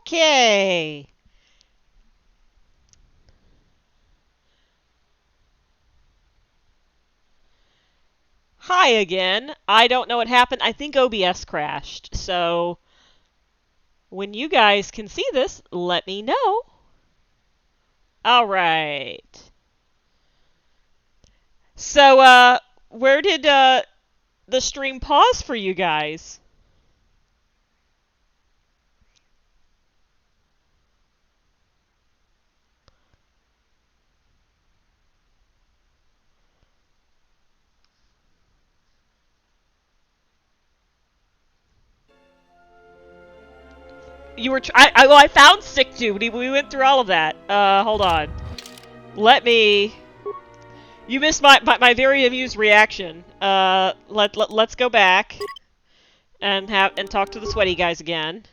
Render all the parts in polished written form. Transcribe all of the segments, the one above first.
Okay. Hi again. I don't know what happened. I think OBS crashed. So when you guys can see this, let me know. All right. So where did the stream pause for you guys? You were I found sick dude. We went through all of that. Hold on. Let me. You missed my very amused reaction. Let's go back and talk to the sweaty guys again.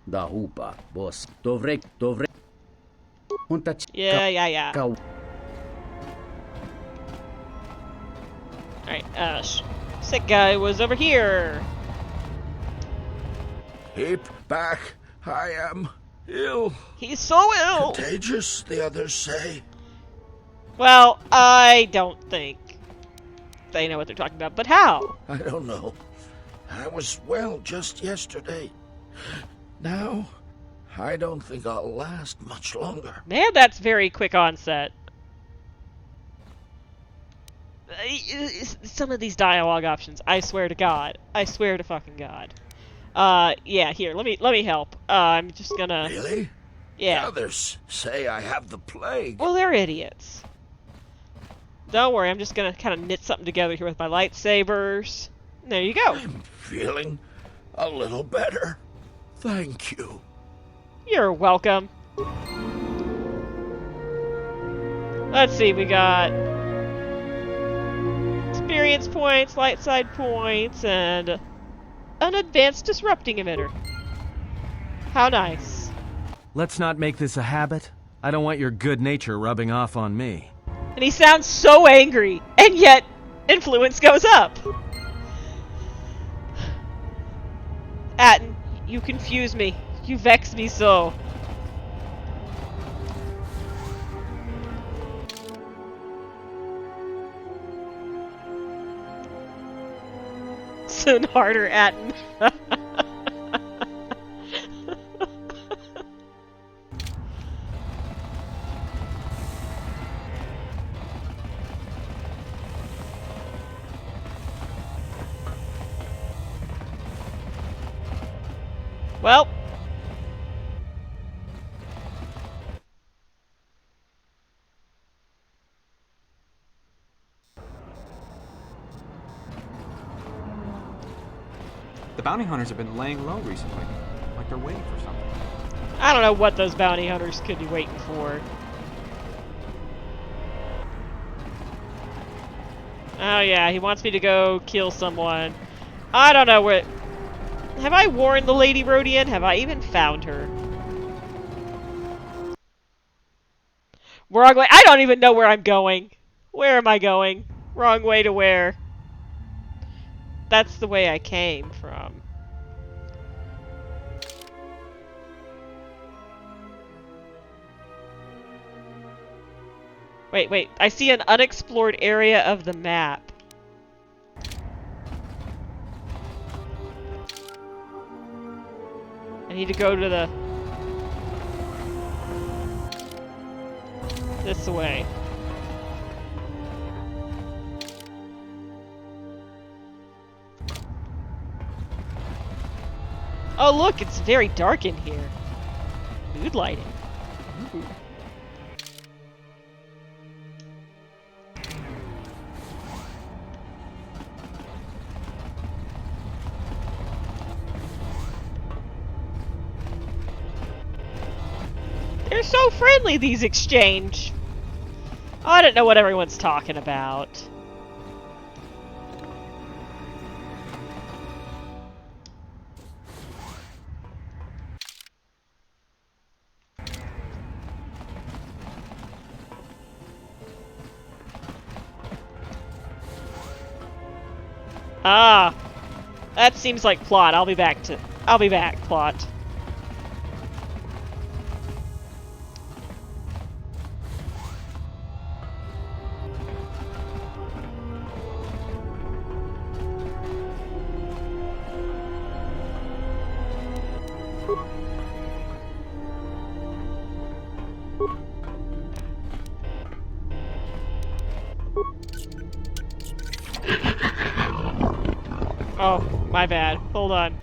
Da hupa, boss. Dovrei. Yeah. Alright, sick guy was over here. Keep back. I am ill. He's so ill. Contagious, the others say. Well, I don't think they know what they're talking about, but how? I don't know. I was well just yesterday. Now, I don't think I'll last much longer. Man, that's very quick onset. Some of these dialogue options, I swear to God. I swear to fucking God. Yeah, here, let me help. I'm just gonna... Really? Yeah. The others say I have the plague. Well, they're idiots. Don't worry, I'm just gonna kind of knit something together here with my lightsabers. There you go. I'm feeling a little better. Thank you. You're welcome. Let's see, we got experience points, light side points, and an advanced disrupting emitter. How nice. Let's not make this a habit. I don't want your good nature rubbing off on me. And he sounds so angry, and yet influence goes up. Atten, you confuse me. You vex me so. Soon harder, Atten. Well. The bounty hunters have been laying low recently, like they're waiting for something. I don't know what those bounty hunters could be waiting for. Oh yeah, he wants me to go kill someone. I don't know where... Have I warned the Lady Rodian? Have I even found her? Wrong way. I don't even know where I'm going. Where am I going? Wrong way to where? That's the way I came from. Wait. I see an unexplored area of the map. I need to go to the... this way. Oh look, it's very dark in here. Mood lighting. Ooh. They're so friendly, these exchange. Oh, I don't know what everyone's talking about. Ah, that seems like plot. I'll be back, plot. Oh, my bad. Hold on.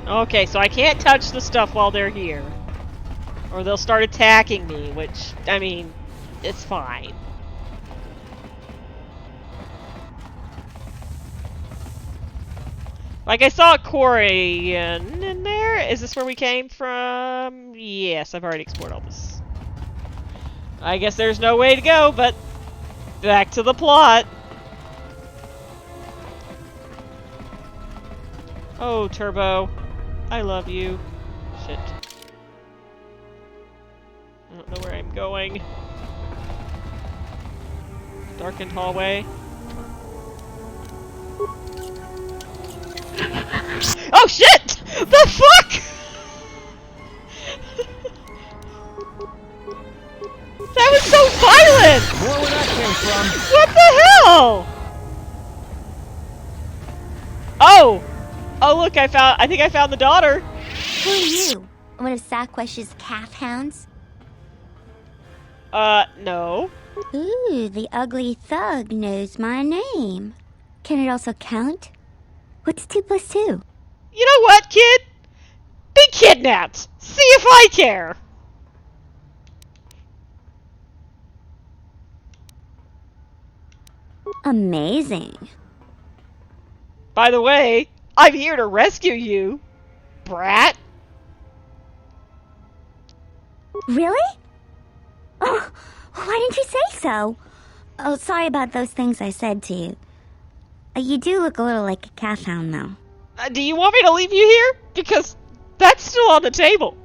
Okay, so I can't touch the stuff while they're here. Or they'll start attacking me, which, I mean, it's fine. Like, I saw a Korean in there. Is this where we came from? Yes, I've already explored all this. I guess there's no way to go, but back to the plot. Oh, Turbo. I love you. Shit. I don't know where I'm going. Darkened hallway. Oh shit! The fuck?! That was so violent! More where that came from. What the hell?! Oh! Oh look, I think I found the daughter! Who are you? One of Saquesh's calf hounds? No. Ooh, the ugly thug knows my name. Can it also count? What's 2 plus 2? You know what, kid? Be kidnapped! See if I care! Amazing. By the way, I'm here to rescue you, brat! Really? Oh, why didn't you say so? Oh, sorry about those things I said to you. You do look a little like a calf hound, though. Do you want me to leave you here? Because that's still on the table.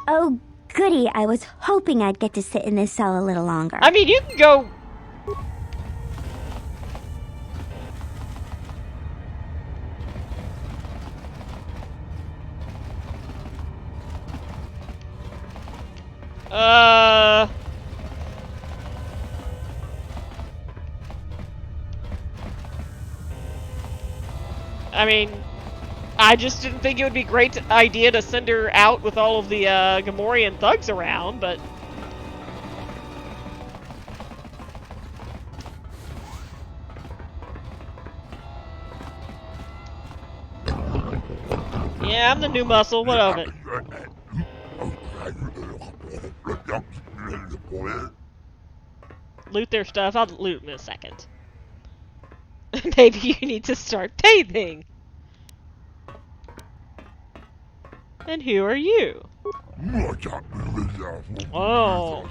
Oh, goody. I was hoping I'd get to sit in this cell a little longer. I mean, you can go... I mean, I just didn't think it would be a great idea to send her out with all of the Gamorrean thugs around, but... Yeah, I'm the new muscle, what of it? Loot their stuff, I'll loot in a second. Maybe you need to start bathing. And who are you? Oh.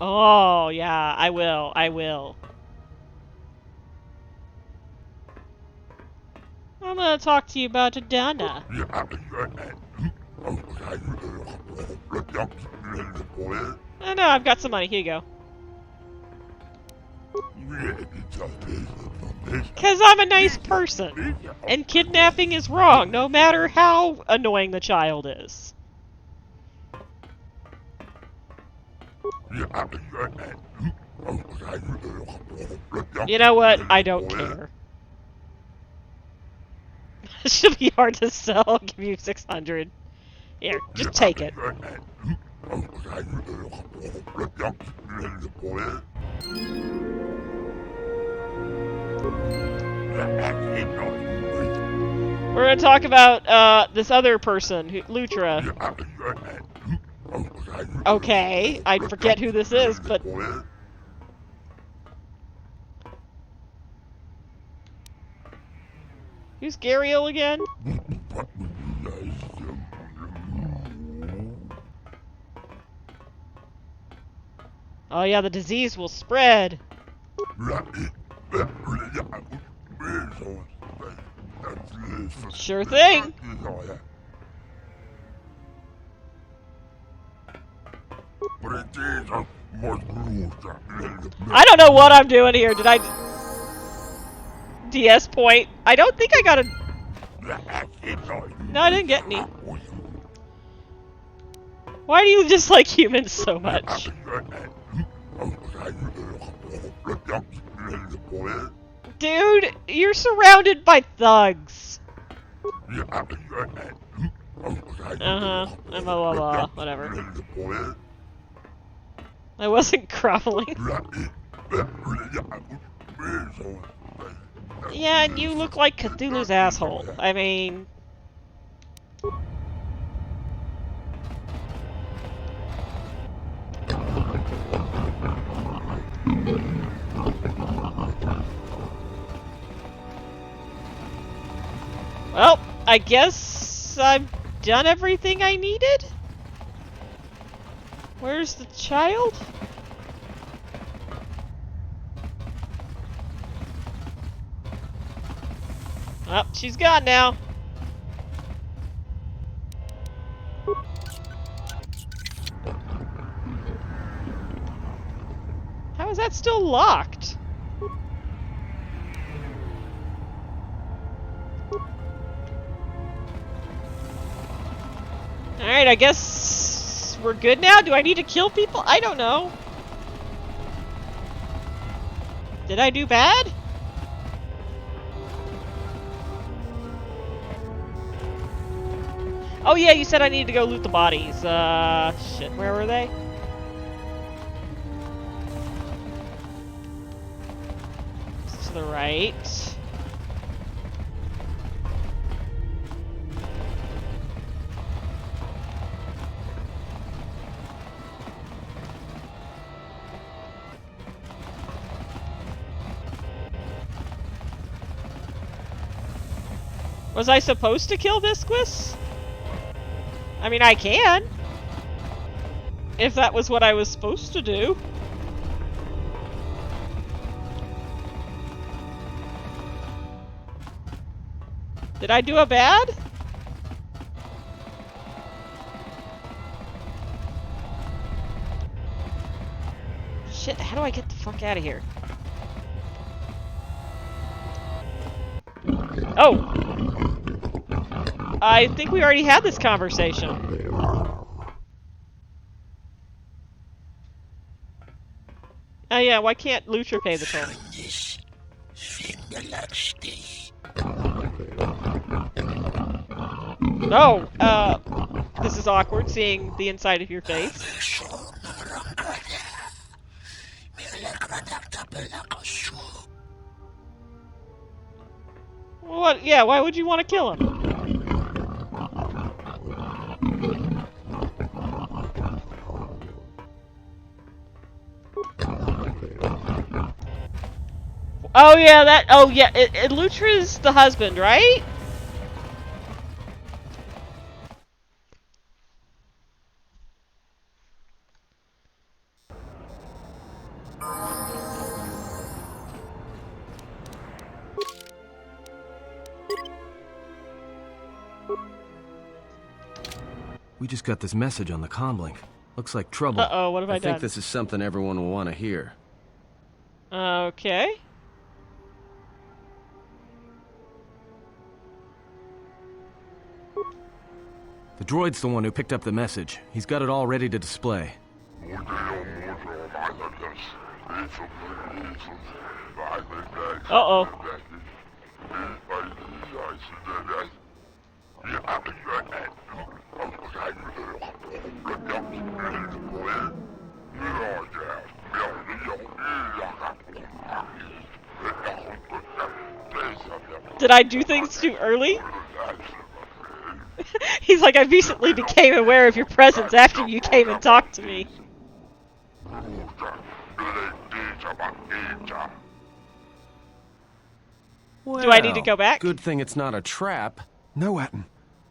Oh, yeah, I will. I'm gonna talk to you about Adana. Oh no, I've got some money, here you go. Cause I'm a nice person. And kidnapping is wrong, no matter how annoying the child is. You know what? I don't care. It should be hard to sell. I'll give you 600. Here, just take it. We're gonna talk about this other person, Lutra. Okay, I forget who this is, but... Who's Gariel again? Oh yeah, the disease will spread. Sure thing. I don't know what I'm doing here. Did I DS point? I don't think I got a... No, I didn't get any. Why do you dislike humans so much? Dude, you're surrounded by thugs. Uh-huh. I'm blah blah blah. Whatever. I wasn't groveling. Yeah, and you look like Cthulhu's asshole. I mean... Well, I guess I've done everything I needed? Where's the child? Oh, she's gone now. How is that still locked? Alright, I guess we're good now? Do I need to kill people? I don't know. Did I do bad? Oh yeah, you said I needed to go loot the bodies. Shit, where were they? To the right. Was I supposed to kill Visquis? I mean, I can. If that was what I was supposed to do. Did I do a bad? Shit, how do I get the fuck out of here? Oh! I think we already had this conversation. Oh yeah, why can't Lutra pay the toll? Oh, this is awkward, seeing the inside of your face. What? Yeah, why would you want to kill him? Oh yeah, that. Oh yeah, Lutra's the husband, right? We just got this message on the comlink. Looks like trouble. Uh-oh, what have I done? I think this is something everyone will want to hear. Okay. The droid's the one who picked up the message. He's got it all ready to display. Uh-oh. Did I do things too early? He's like, I recently became aware of your presence after you came and talked to me. Well, Do I need to go back? Good thing it's not a trap. No, Atten.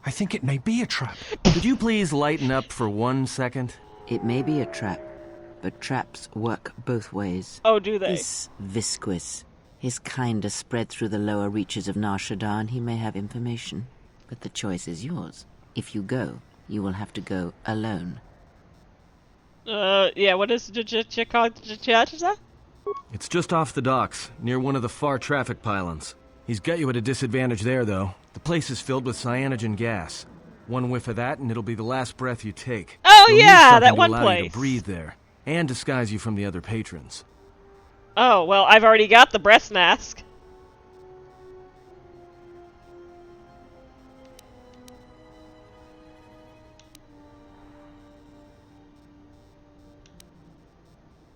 I think it may be a trap. Could you please lighten up for 1 second? It may be a trap, but traps work both ways. Oh, do they? This Visquis, his kind is spread through the lower reaches of Nar Shaddaa, and he may have information. But the choice is yours. If you go, you will have to go alone. Yeah, what is that? It's just off the docks, near one of the far traffic pylons. He's got you at a disadvantage there, though. The place is filled with cyanogen gas. One whiff of that, and it'll be the last breath you take. Oh, You'll need yeah, something that to one allow you place. to breathe there, and disguise you from the other patrons. Oh, well, I've already got the breast mask.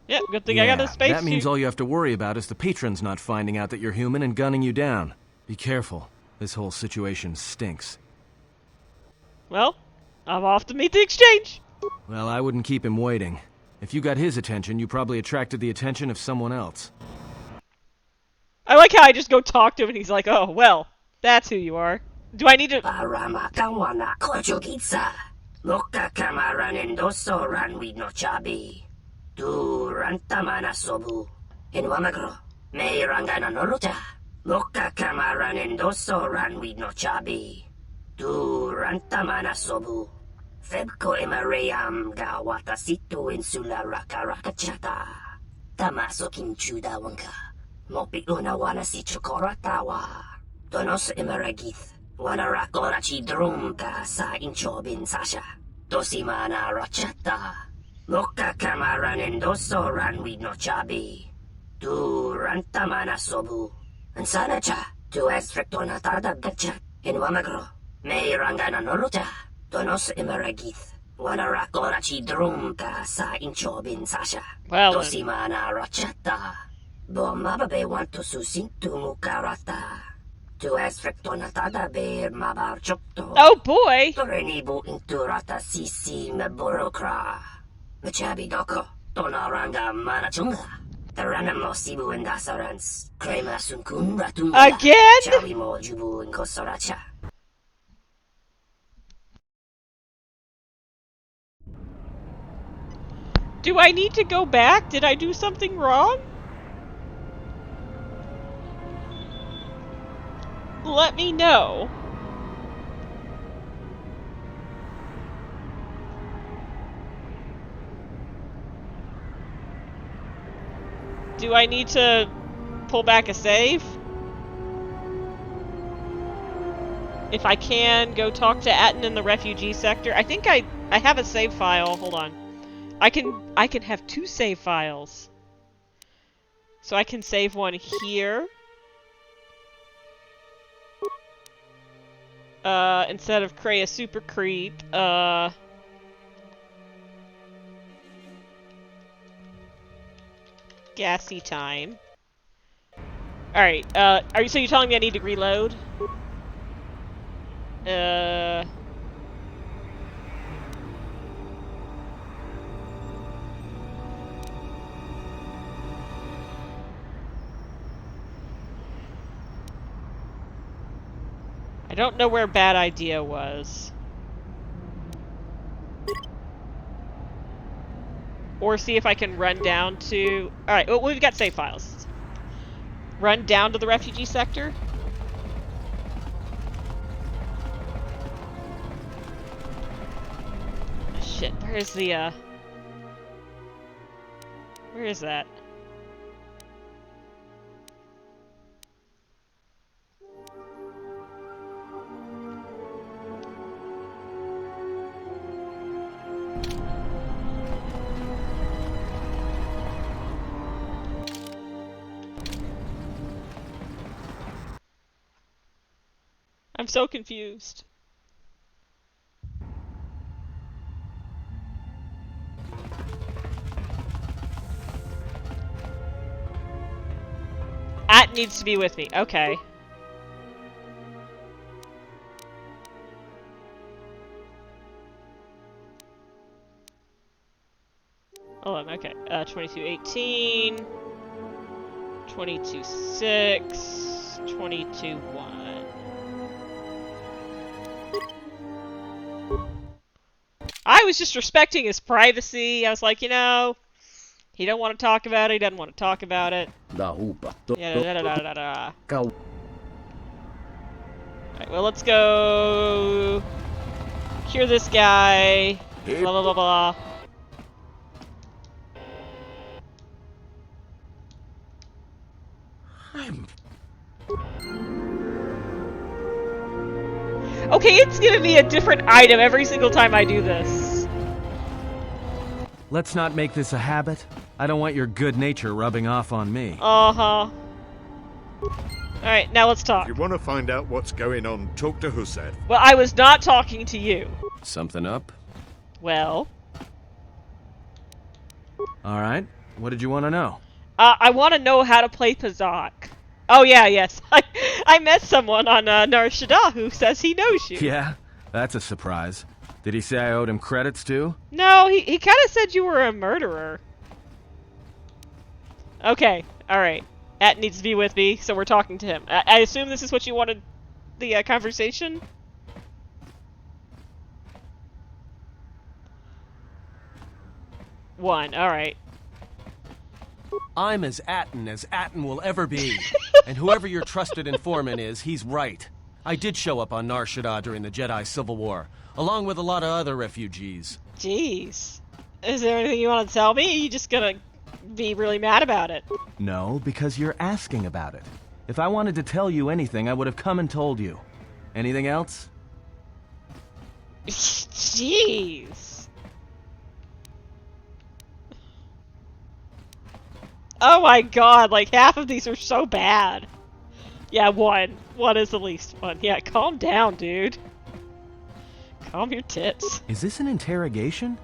Yeah, good thing I got a space that means suit. all you have to worry about is the patrons not finding out that you're human and gunning you down. Be careful. This whole situation stinks. Well, I'm off to meet the exchange. Well, I wouldn't keep him waiting. If you got his attention, you probably attracted the attention of someone else. I like how I just go talk to him and he's like, oh, well, that's who you are. Do I need to... Paramakawana Kochukitsa. Moka Kamaranen Doso Ranwi no Chabi. Tu Rantamana Sobu. In Wamagro. May Rangana Noruta. Moka Kamaranen Doso Ranwi no Chabi. Tu Rantamana Sobu. Febko Emarayam Gawata Situ Insula Rakarakachata. Tamaso Kinchuda Wanka. Mopi Unawana si Chokoratawa. Donos Emaragith. Wanarakora Chidrumka sa Inchobin Sasha. Dosimana Rachata. Moka Kamaran Doso Ranwi no Chabi. Tu Rantamana Sobu. And Sanacha. Tu Estrectona Tada Gacha. In Wamagro. May Rangana Noruta. Donos Emaragith. Wanarakora Chidrumka sa Inchobin Sasha. Well, then. Dosimana Rachata. Bomababe want to susintu mukarata. Tu Estrectona Tada Bear Mabar Chopto. Oh, boy! Torenibu inturata sisi meborokra. Machabi doko, tonaranga manachunga. Taranamo sibu and dasarans. Krema sunkun ratunga. Again? Chawi mo jubu and kosoracha. Do I need to go back? Did I do something wrong? Let me know. Do I need to pull back a save? If I can, go talk to Atten in the refugee sector. I think I have a save file. Hold on. I can have 2 save files. So I can save one here. Instead of Kreia Super Creep, Gassy time. Alright, so you telling me I need to reload? I don't know where bad idea was. Or see if I can run down to... Alright, well, we've got save files. Run down to the refugee sector. Shit, where's the, where is that? I'm so confused. At needs to be with me. Okay. Hold on, okay. 2218. 22.6. 22-1. I was just respecting his privacy. I was like, you know, he don't want to talk about it. He doesn't want to talk about it. Da hupa. Yeah, da da da da da. Kau. Alright, well, let's go cure this guy. Blah blah blah blah. Okay, it's gonna be a different item every single time I do this. Let's not make this a habit. I don't want your good nature rubbing off on me. Uh-huh. Alright, now let's talk. If you want to find out what's going on, talk to Hussein. Well, I was not talking to you. Something up? Well... Alright. What did you want to know? I want to know how to play Pazak. Oh yeah, yes. I met someone on Nar Shaddaa who says he knows you. Yeah? That's a surprise. Did he say I owed him credits too? No, he kind of said you were a murderer. Okay, alright. At needs to be with me, so we're talking to him. I assume this is what you wanted the conversation? One, alright. I'm as Atten will ever be. And whoever your trusted informant is, he's right. I did show up on Nar Shaddaa during the Jedi Civil War, along with a lot of other refugees. Jeez. Is there anything you want to tell me? Or are you just gonna be really mad about it? No, because you're asking about it. If I wanted to tell you anything, I would have come and told you. Anything else? Jeez. Oh my god, like half of these are so bad. Yeah, one. One is the least one. Yeah, calm down, dude. Calm your tits. Is this an interrogation?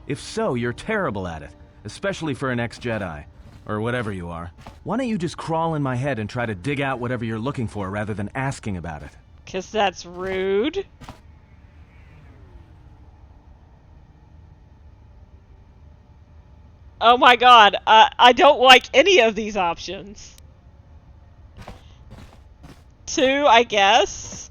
If so, you're terrible at it. Especially for an ex-Jedi. Or whatever you are. Why don't you just crawl in my head and try to dig out whatever you're looking for rather than asking about it? 'Cause that's rude. Oh my god, I don't like any of these options. 2, I guess?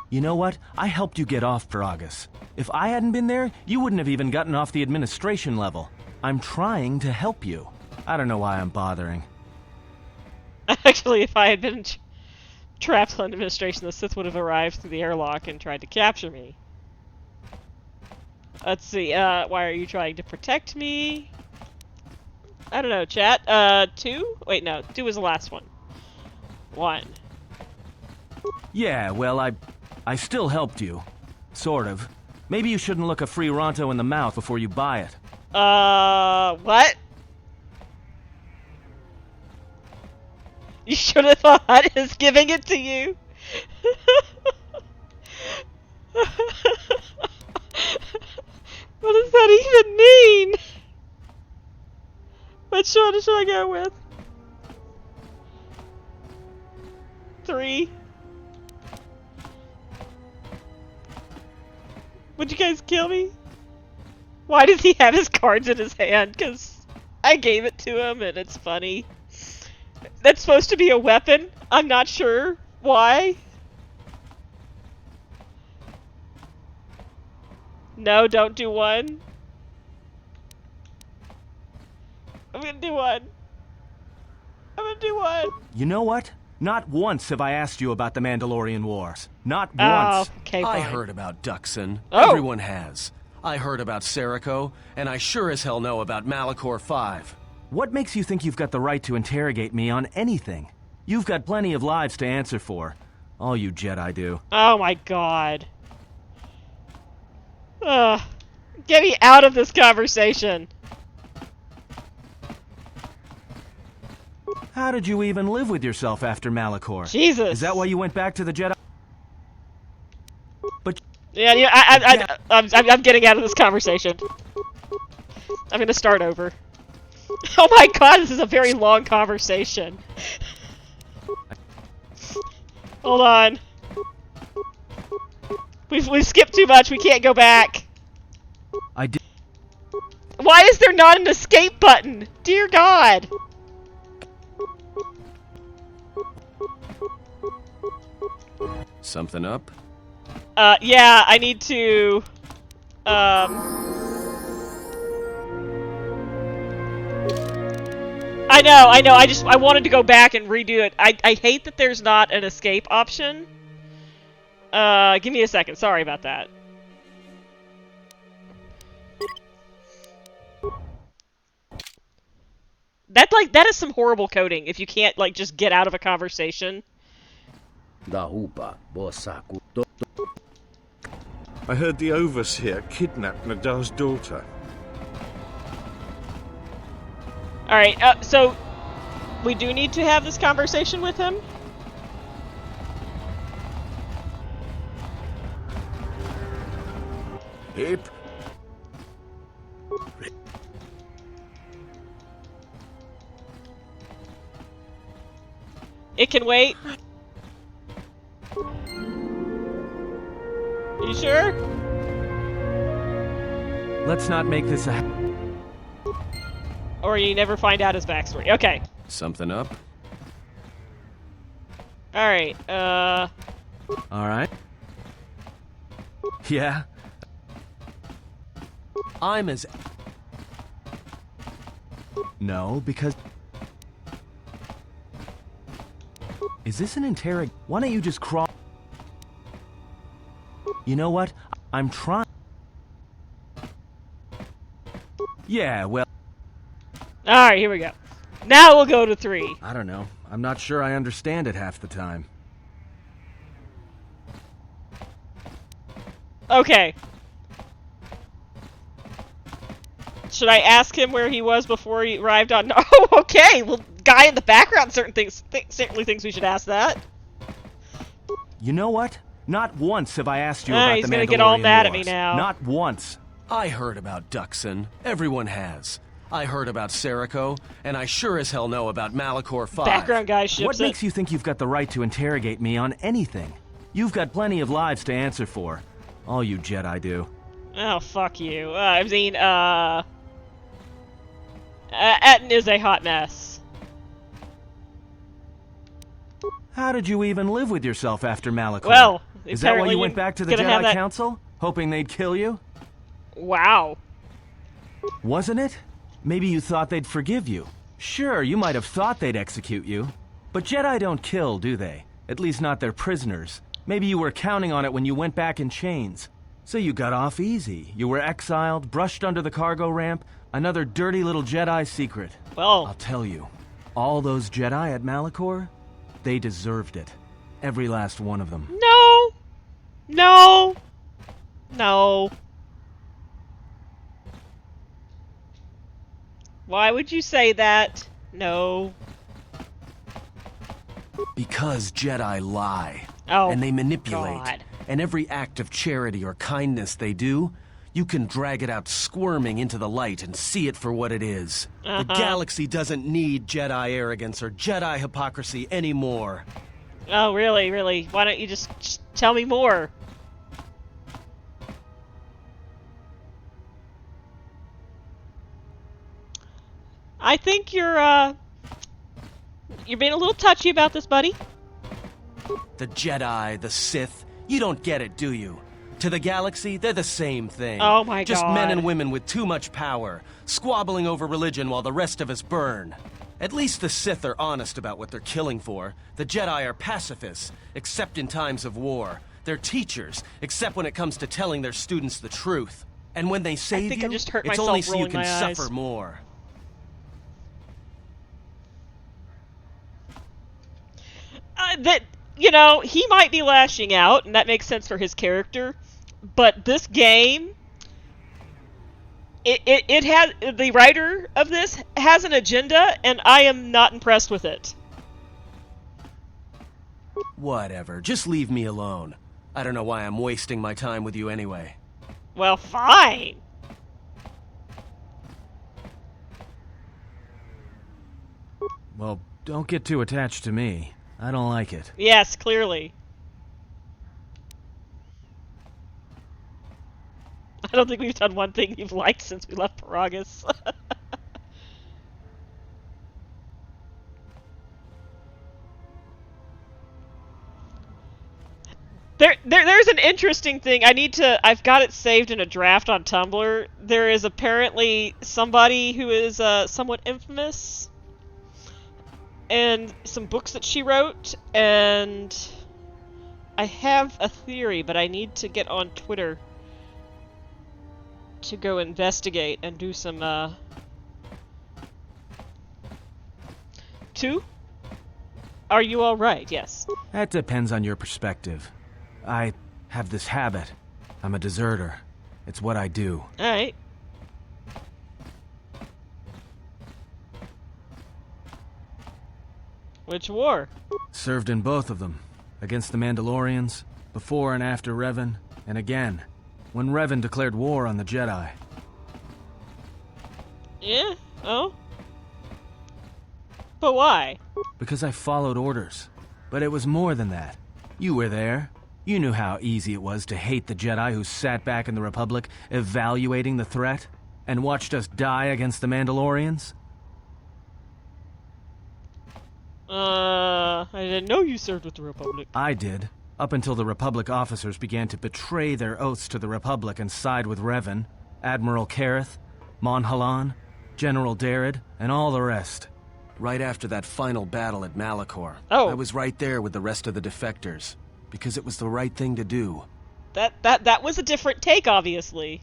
You know what? I helped you get off Peragus. If I hadn't been there, you wouldn't have even gotten off the administration level. I'm trying to help you. I don't know why I'm bothering. Actually, if I had been trapped on administration, the Sith would have arrived through the airlock and tried to capture me. Let's see, why are you trying to protect me? I don't know, chat. 2? Wait, no, 2 was the last one. 1. Yeah, well, I still helped you. Sort of. Maybe you shouldn't look a free Ronto in the mouth before you buy it. What? You should have thought is giving it to you. What does that even mean? Which one should I go with? 3. Would you guys kill me? Why does he have his cards in his hand? 'Cause I gave it to him and it's funny. That's supposed to be a weapon? I'm not sure. Why? No, don't do 1. I'm gonna do 1. I'm gonna do 1. You know what? Not once have I asked you about the Mandalorian Wars. Not once. Okay, I fine. heard about Duxon. Oh. Everyone has. I heard about Serico, and I sure as hell know about Malachor 5. What makes you think you've got the right to interrogate me on anything? You've got plenty of lives to answer for. All you Jedi do. Oh my god. Ugh. Get me out of this conversation. How did you even live with yourself after Malachor? Jesus. Is that why you went back to the Jedi? But Yeah, I'm getting out of this conversation. I'm gonna start over. Oh my god, this is a very long conversation. Hold on. We've skipped too much, we can't go back. I did. Why is there not an escape button? Dear God. Something up? Yeah, I need to, I know, I wanted to go back and redo it. I hate that there's not an escape option. Give me a second, sorry about that. That is some horrible coding if you can't, like, just get out of a conversation. Dahupa, Bosaku. I heard the overseer kidnapped Nadar's daughter. Alright, so we do need to have this conversation with him? Hip. It can wait. You sure? Let's not make this a... Or you never find out his backstory. Okay. Something up? Alright, Alright. Yeah? I'm as... No, because... Is this an interrog... Why don't you just crawl... You know what? I'm trying... Yeah, well... Alright, here we go. Now we'll go to 3. I don't know. I'm not sure I understand it half the time. Okay. Should I ask him where he was before he arrived on... Oh, okay! Well, guy in the background certainly thinks we should ask that. You know what? Not once have I asked you about He's the gonna Mandalorian get all mad at me Wars. now. Not once. I heard about Duxon. Everyone has. I heard about Serico, and I sure as hell know about Malachor 5. Background guy ships What it. makes you think you've got the right to interrogate me on anything? You've got plenty of lives to answer for. All you Jedi do. Oh, fuck you. I mean, Etten is a hot mess. How did you even live with yourself after Malachor? Well, is that why apparently you went back to the gonna have Jedi that- Council? Hoping they'd kill you? Wow. Wasn't it? Maybe you thought they'd forgive you. Sure, you might have thought they'd execute you. But Jedi don't kill, do they? At least not their prisoners. Maybe you were counting on it when you went back in chains. So you got off easy. You were exiled, brushed under the cargo ramp, another dirty little Jedi secret. Well, I'll tell you, all those Jedi at Malachor, they deserved it. Every last one of them. no. No. No. Why would you say that? No. Because Jedi lie. Oh, and they manipulate. God. And every act of charity or kindness they do, you can drag it out squirming into the light and see it for what it is. The galaxy doesn't need Jedi arrogance or Jedi hypocrisy anymore. Oh, really, really? Why don't you just tell me more? I think you're being a little touchy about this, buddy. The Jedi, the Sith, you don't get it, do you? To the galaxy, they're the same thing. Oh my Just God. men and women with too much power, squabbling over religion while the rest of us burn. At least the Sith are honest about what they're killing for. The Jedi are pacifists, except in times of war. They're teachers, except when it comes to telling their students the truth. And when they save think you, I just hurt it's myself only so you rolling can my eyes. suffer more. That, you know, he might be lashing out, and that makes sense for his character, but this game, it has, the writer of this has an agenda, and I am not impressed with it. Whatever, just leave me alone. I don't know why I'm wasting my time with you anyway. Well, fine. Well, don't get too attached to me. I don't like it. Yes, clearly. I don't think we've done one thing you've liked since we left Paragus. There's an interesting thing. I've got it saved in a draft on Tumblr. There is apparently somebody who is somewhat infamous, and some books that she wrote, and I have a theory, but I need to get on Twitter to go investigate and do some, Two? Are you alright? Yes. That depends on your perspective. I have this habit. I'm a deserter. It's what I do. Alright. Which war? Served in both of them. Against the Mandalorians, before and after Revan, and again, when Revan declared war on the Jedi. Yeah? Oh? But why? Because I followed orders. But it was more than that. You were there. You knew how easy it was to hate the Jedi who sat back in the Republic, evaluating the threat, and watched us die against the Mandalorians. I didn't know you served with the Republic. I did, up until the Republic officers began to betray their oaths to the Republic and side with Revan, Admiral Kareth, Mon Halan, General Darad, and all the rest. Right after that final battle at Malachor, I was right there with the rest of the defectors, because it was the right thing to do. That was a different take, obviously.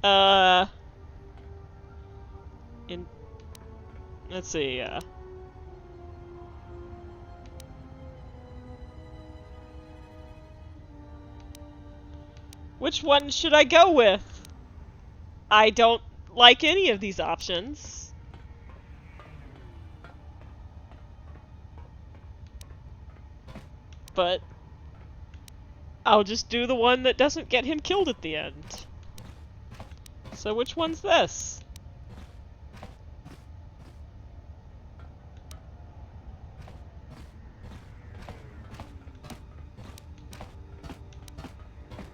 Let's see, which one should I go with? I don't like any of these options. But I'll just do the one that doesn't get him killed at the end. So which one's this?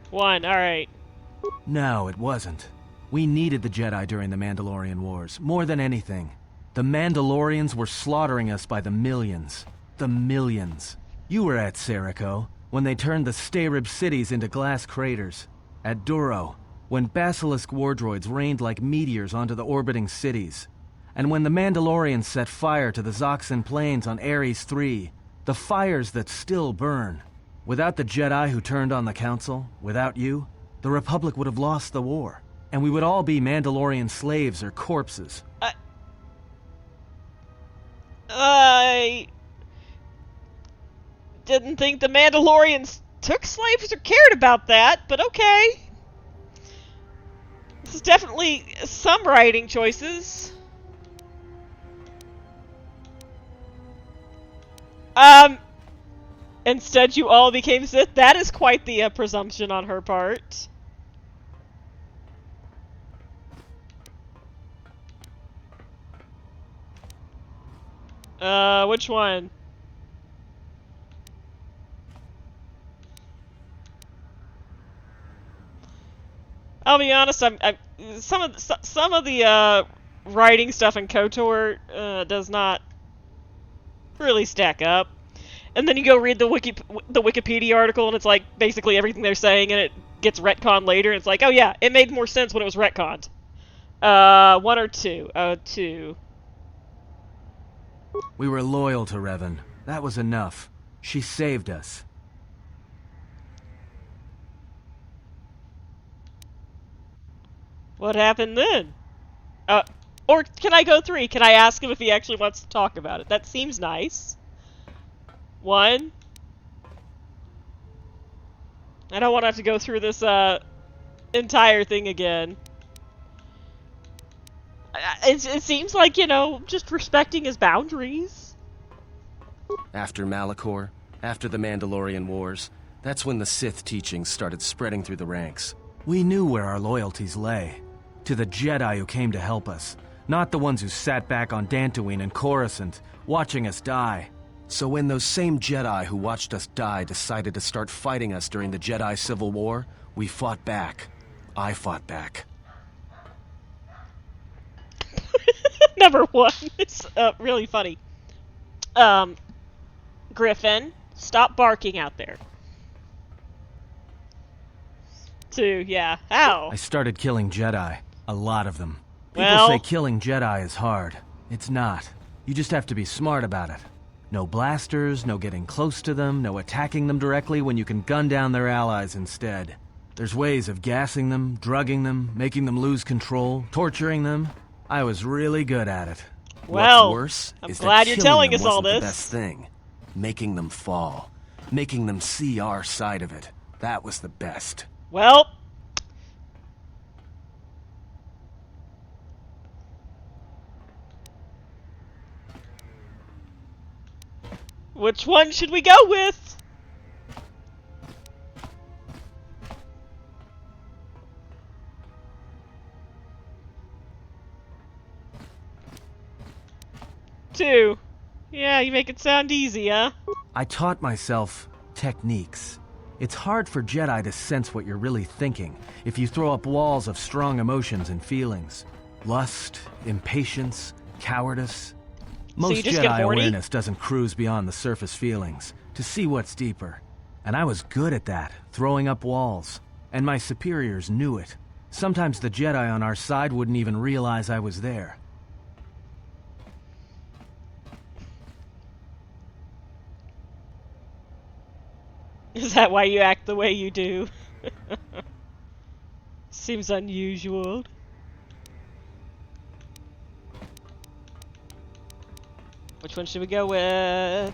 One, alright. No, it wasn't. We needed the Jedi during the Mandalorian Wars, more than anything. The Mandalorians were slaughtering us by the millions. The millions. You were at Serico, when they turned the Starib cities into glass craters. At Duro, when Basilisk war droids rained like meteors onto the orbiting cities. And when the Mandalorians set fire to the Zoxan plains on Ares III, the fires that still burn. Without the Jedi who turned on the Council, without you, the Republic would have lost the war. And we would all be Mandalorian slaves or corpses. I didn't think the Mandalorians took slaves or cared about that, but okay. This is definitely some writing choices. Instead you all became Sith? That is quite the presumption on her part. Which one? I'll be honest, some of the writing stuff in KOTOR does not really stack up. And then you go read the Wikipedia article, and it's like basically everything they're saying, and it gets retconned later. And it's like, oh yeah, it made more sense when it was retconned. One or two? Two. We were loyal to Revan. That was enough. She saved us. What happened then? Or can I go three? Can I ask him if he actually wants to talk about it? That seems nice. One. I don't want to have to go through this entire thing again. It seems like, you know, just respecting his boundaries. After Malachor, after the Mandalorian Wars, that's when the Sith teachings started spreading through the ranks. We knew where our loyalties lay. To the Jedi who came to help us, not the ones who sat back on Dantooine and Coruscant, watching us die. So when those same Jedi who watched us die decided to start fighting us during the Jedi Civil War, we fought back. I fought back. Number one. It's really funny. Griffin, stop barking out there. to, yeah. How? I started killing Jedi. A lot of them. People Well- say killing Jedi is hard. It's not. You just have to be smart about it. No blasters, no getting close to them, no attacking them directly when you can gun down their allies instead. There's ways of gassing them, drugging them, making them lose control, torturing them. I was really good at it. Well, What's worse I'm is glad that you're killing telling them us all wasn't this. the best thing. Making them fall. Making them see our side of it. That was the best. Well... Which one should we go with? Two. Yeah, you make it sound easy, huh? I taught myself techniques. It's hard for Jedi to sense what you're really thinking if you throw up walls of strong emotions and feelings. Lust, impatience, cowardice. Most you just get Jedi horny? awareness doesn't cruise beyond the surface feelings, to see what's deeper. And I was good at that, throwing up walls. And my superiors knew it. Sometimes the Jedi on our side wouldn't even realize I was there. Is that why you act the way you do? Seems unusual. Which one should we go with?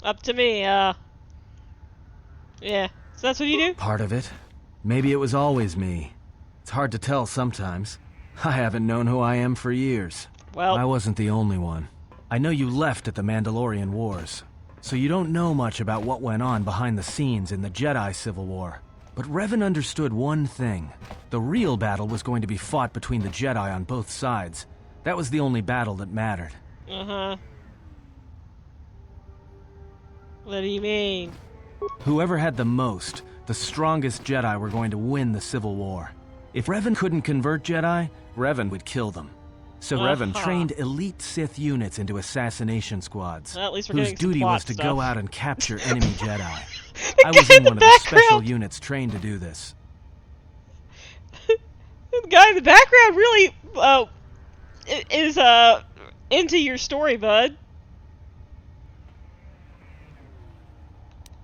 Up to me, yeah. So that's what you do? Part of it. Maybe it was always me. It's hard to tell sometimes. I haven't known who I am for years. Well, I wasn't the only one. I know you left at the Mandalorian Wars, so you don't know much about what went on behind the scenes in the Jedi Civil War. But Revan understood one thing. The real battle was going to be fought between the Jedi on both sides. That was the only battle that mattered. uh-huh. What do you mean? Whoever had the most, the strongest Jedi were going to win the Civil War. If Revan couldn't convert Jedi, Revan would kill them. So Revan trained elite Sith units into assassination squads, Well, at least we're whose getting some duty plot was to stuff. go out and capture enemy Jedi. The I was guy in one of the background- special units trained to do this. The guy in the background really, is, into your story, bud.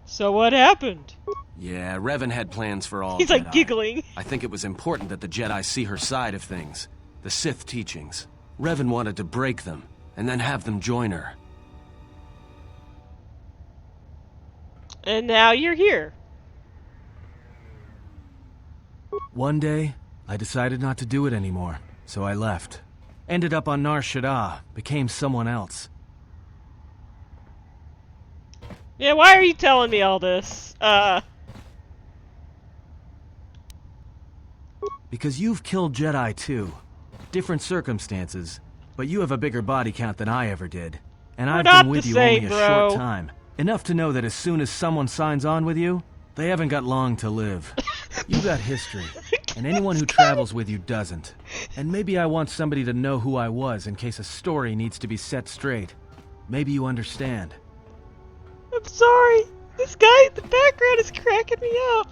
So what happened? Yeah, Revan had plans for all He's like Jedi. giggling. I think it was important that the Jedi see her side of things, the Sith teachings. Revan wanted to break them, and then have them join her. And now you're here. One day, I decided not to do it anymore, so I left. Ended up on Nar Shaddaa, became someone else. Yeah, why are you telling me all this? Because you've killed Jedi too. Different circumstances, but you have a bigger body count than I ever did. And I've not been with the you same, only a bro. short time. Enough to know that as soon as someone signs on with you, they haven't got long to live. You got history, and anyone who travels with you doesn't. And maybe I want somebody to know who I was in case a story needs to be set straight. Maybe you understand. I'm sorry. This guy in the background is cracking me up.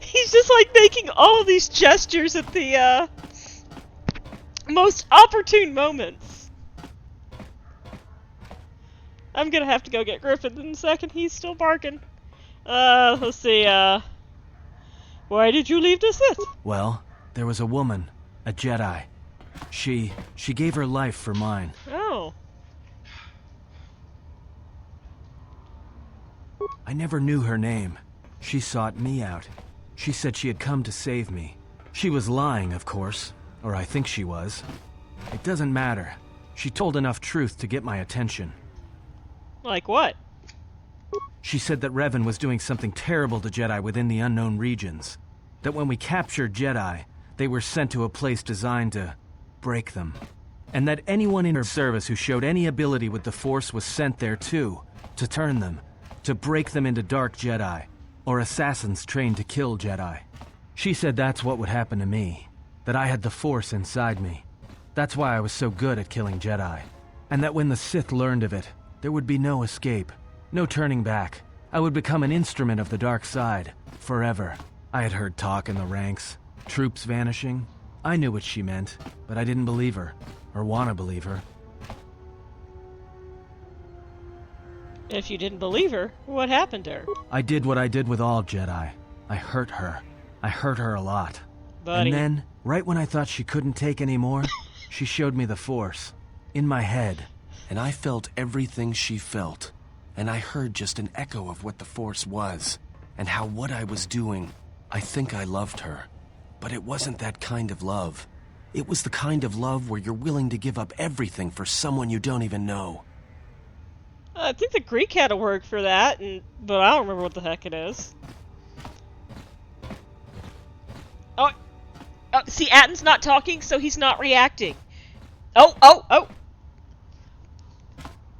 He's just like making all of these gestures at the most opportune moments. I'm gonna have to go get Griffin in a second. He's still barking. Let's see, why did you leave the Sith? Well, there was a woman, a Jedi. She gave her life for mine. Oh. I never knew her name. She sought me out. She said she had come to save me. She was lying, of course, or I think she was. It doesn't matter. She told enough truth to get my attention. Like what? She said that Revan was doing something terrible to Jedi within the unknown regions. That when we captured Jedi, they were sent to a place designed to break them. And that anyone in her service who showed any ability with the Force was sent there too, to turn them, to break them into dark Jedi, or assassins trained to kill Jedi. She said that's what would happen to me, that I had the Force inside me. That's why I was so good at killing Jedi, and that when the Sith learned of it, there would be no escape, no turning back. I would become an instrument of the dark side, forever. I had heard talk in the ranks, troops vanishing. I knew what she meant, but I didn't believe her, or want to believe her. If you didn't believe her, what happened to her? I did what I did with all Jedi. I hurt her. I hurt her a lot. Buddy. And then, right when I thought she couldn't take any more, she showed me the Force. In my head. And I felt everything she felt. And I heard just an echo of what the Force was. And how what I was doing. I think I loved her. But it wasn't that kind of love. It was the kind of love where you're willing to give up everything for someone you don't even know. I think the Greek had a word for that, but I don't remember what the heck it is. Oh, see, Atton's not talking, so he's not reacting. Oh!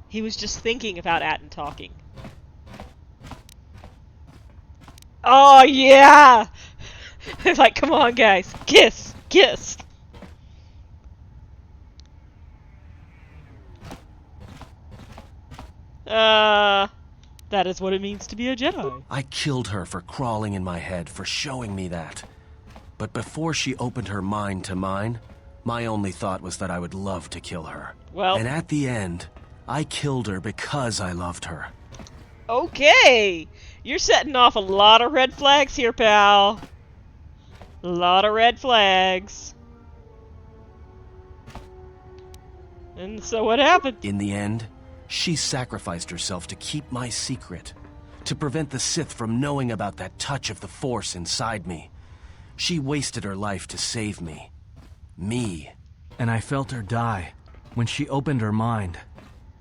He was just thinking about Atton talking. Oh, yeah! Like, come on, guys. Kiss! Kiss! That is what it means to be a Jedi. I killed her for crawling in my head, for showing me that. But before she opened her mind to mine, my only thought was that I would love to kill her. Well... And at the end, I killed her because I loved her. Okay! You're setting off a lot of red flags here, pal. A lot of red flags. And so what happened? In the end, she sacrificed herself to keep my secret, to prevent the Sith from knowing about that touch of the Force inside me. She wasted her life to save me. Me. And I felt her die when she opened her mind.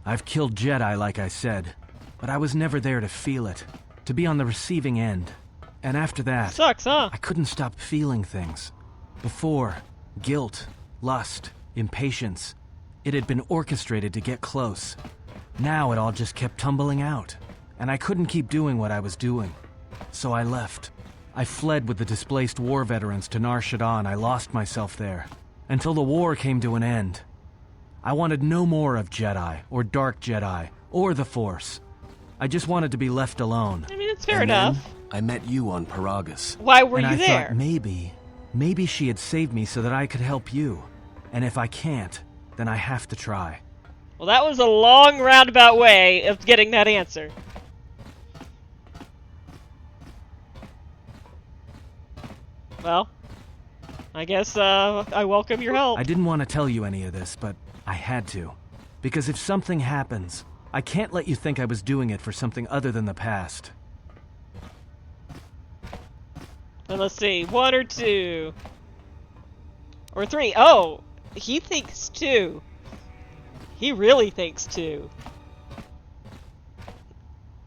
I've killed Jedi, like I said, but I was never there to feel it, to be on the receiving end. And after that, sucks, huh? I couldn't stop feeling things. Before, guilt, lust, impatience. It had been orchestrated to get close. Now it all just kept tumbling out, and I couldn't keep doing what I was doing. So I left. I fled with the displaced war veterans to Nar Shaddaa. I lost myself there, until the war came to an end. I wanted no more of Jedi, or Dark Jedi, or the Force. I just wanted to be left alone. I mean, it's fair And enough. then I met you on Paragus. Why were and you I there? Thought maybe she had saved me so that I could help you. And if I can't, then I have to try. Well, that was a long roundabout way of getting that answer. Well, I guess I welcome your help. I didn't want to tell you any of this, but I had to. Because if something happens, I can't let you think I was doing it for something other than the past. And let's see, 1 or 2? Or 3. Oh, he thinks 2. He really thinks 2.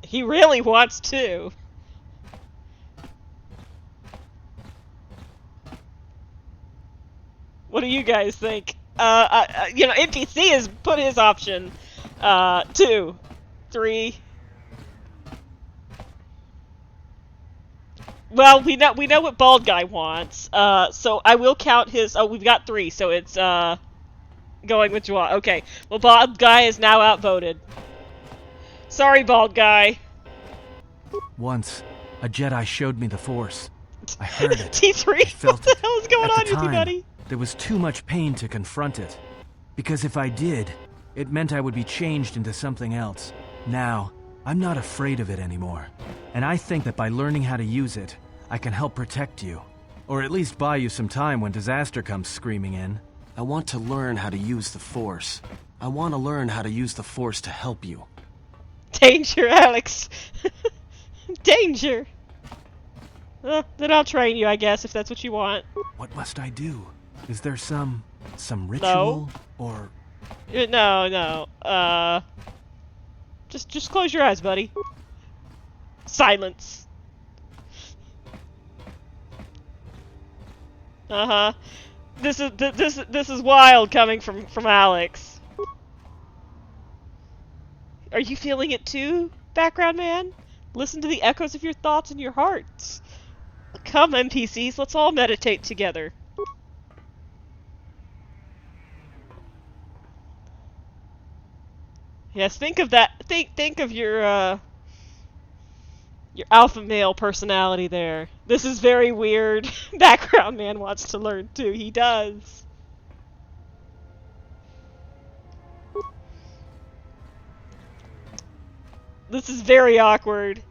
He really wants 2. What do you guys think? You know, NPC has put his option 2, 3. Well, we know what Bald Guy wants. So I will count his. Oh, we've got 3, so it's going with Joa. Okay. Well, Bald Guy is now outvoted. Sorry, Bald Guy. Once, a Jedi showed me the Force. I heard it. T3, I felt what the it. hell is going At on the with you, time, buddy? There was too much pain to confront it. Because if I did, it meant I would be changed into something else. Now, I'm not afraid of it anymore. And I think that by learning how to use it, I can help protect you. Or at least buy you some time when disaster comes screaming in. I want to learn how to use the Force. I want to learn how to use the Force to help you. Danger, Alex. Danger. Then I'll train you, I guess, if that's what you want. What must I do? Is there some ritual? Or... No. Just close your eyes, buddy. Silence. This is wild coming from Alex. Are you feeling it too, background man? Listen to the echoes of your thoughts in your hearts. Come, NPCs, let's all meditate together. Yes, think of that. Think of your alpha male personality there. This is very weird. Background man wants to learn too. He does. This is very awkward.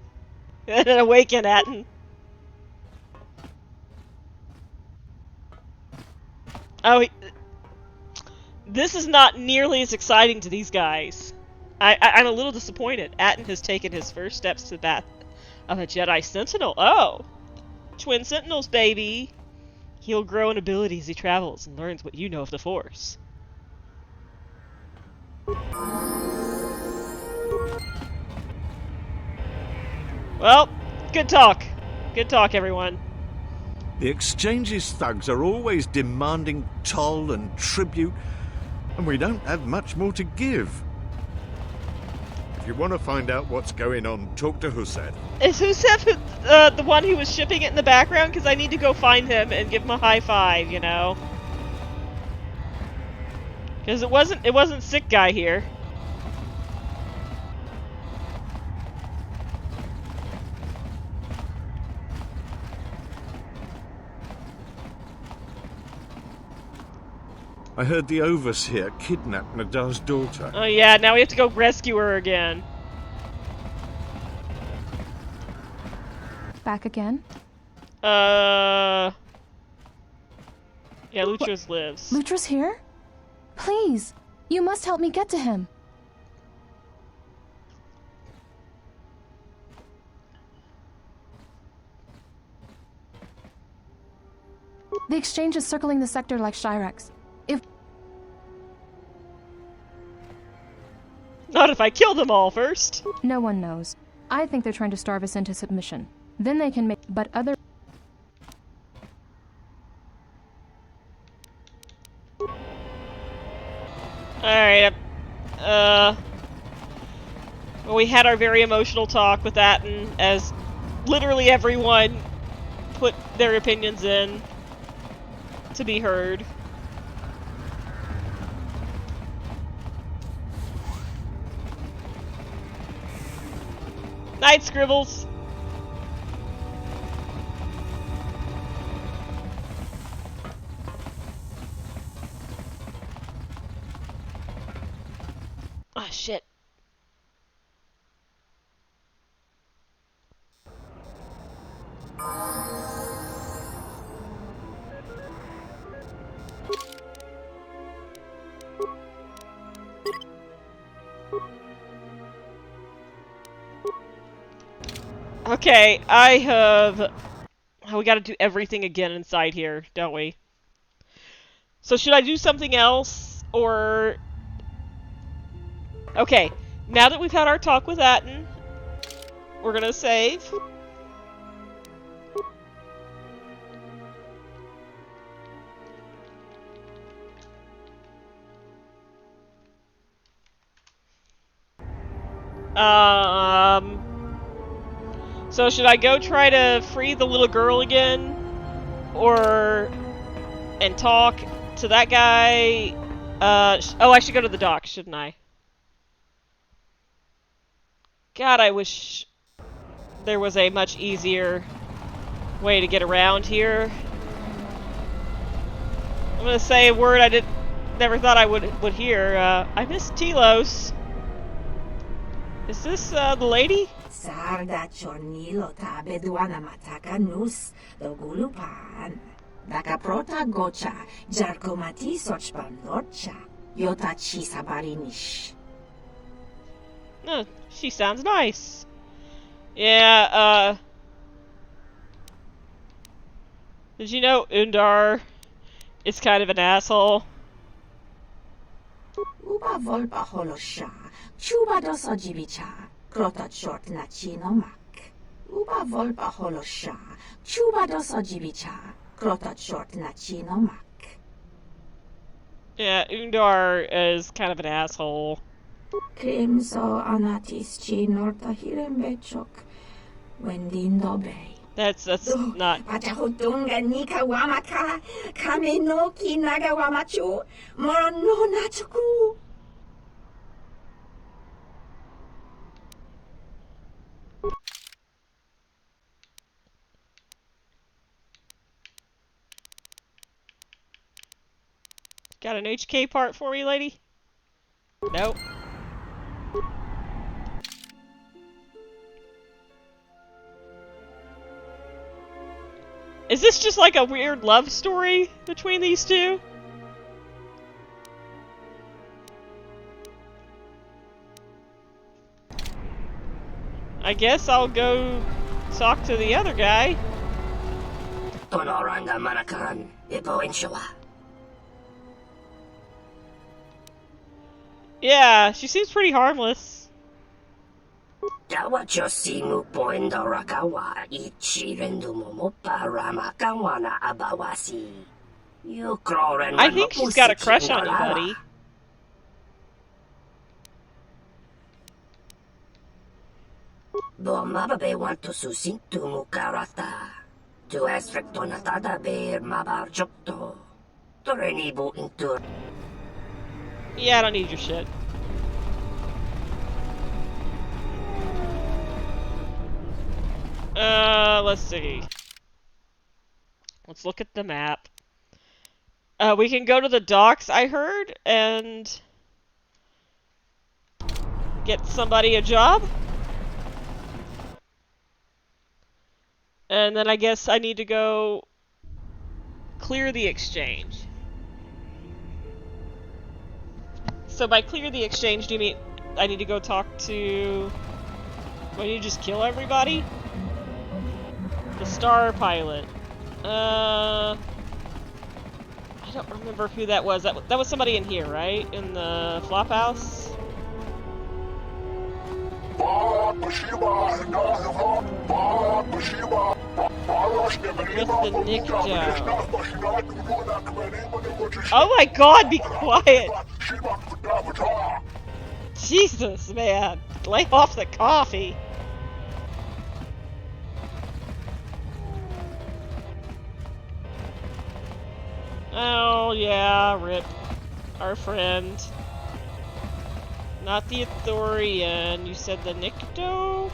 And awaken Atten. Oh, this is not nearly as exciting to these guys. I'm a little disappointed. Atten has taken his first steps to the path of a Jedi Sentinel. Oh! Twin Sentinels, baby! He'll grow in ability as he travels and learns what you know of the Force. Well, good talk. Good talk, everyone. The Exchange's thugs are always demanding toll and tribute, and we don't have much more to give. If you want to find out what's going on, talk to Hussein. Is Hussein the one who was shipping it in the background? Because I need to go find him and give him a high five, you know? Because it wasn't sick guy here. I heard the Overseer kidnapped Nadar's daughter. Oh yeah, now we have to go rescue her again. Back again? Yeah, Lutros lives. Lutros here? Please, you must help me get to him. The Exchange is circling the sector like Shyrex. Not if I kill them all first. No one knows. I think they're trying to starve us into submission. Then they can make... But other... Alright, well, we had our very emotional talk with Atten, as literally everyone put their opinions in to be heard. Night, Scribbles! Ah, shit. Okay, I have... Oh, we gotta do everything again inside here, don't we? So should I do something else, or... Okay, now that we've had our talk with Atten, we're gonna save. So should I go try to free the little girl again? And talk to that guy? Oh, I should go to the dock, shouldn't I? God, I wish there was a much easier way to get around here. I'm gonna say a word I never thought I would hear. I miss Telos. Is this the lady? Sarda chornilo tabe duana mataka nus dogulupan. Daka prota gocha jarkomati sochpan lorcha. Yotachi sabarinish. No, she sounds nice. Yeah, did you know Undar is kind of an asshole? Uba volpa holosha. Chuba dos ojibicha. Krota short na chinomak. Uba volpa holosha. Chuba dos ojibicha. Krota short na chinomak. Yeah, Undar is kind of an asshole. Krimso anatis chi norta hirembechok. Wendindo bay. That's not. Patahotunga nikawamaka, kame no kinagawamachu, moro no nachuku. Got an HK part for me, lady? Nope. Is this just like a weird love story between these two? I guess I'll go talk to the other guy. Tonoranga manakan, ipo inshawa. Yeah, she seems pretty harmless. Dawacho simu poendo rakawa ichi rendu momopa ramakawa na abawasi. You croren. I think she's got a crush on you, buddy. Mababe want to susintu mukarata. Tu esrecto natada ber mabarjokto. Torenibu intur. Yeah, I don't need your shit. Let's see. Let's look at the map. We can go to the docks, I heard, and get somebody a job. And then I guess I need to go clear the exchange. So by clear the exchange, do you mean I need to go talk to... Why do you just kill everybody? The star pilot. I don't remember who that was. That was somebody in here, right? In the flop house? With the Nick Joe. Oh my god, be quiet! Jesus, man. Lay off the coffee. Oh, yeah, rip. Our friend. Not the Ithorian. You said the Nikto?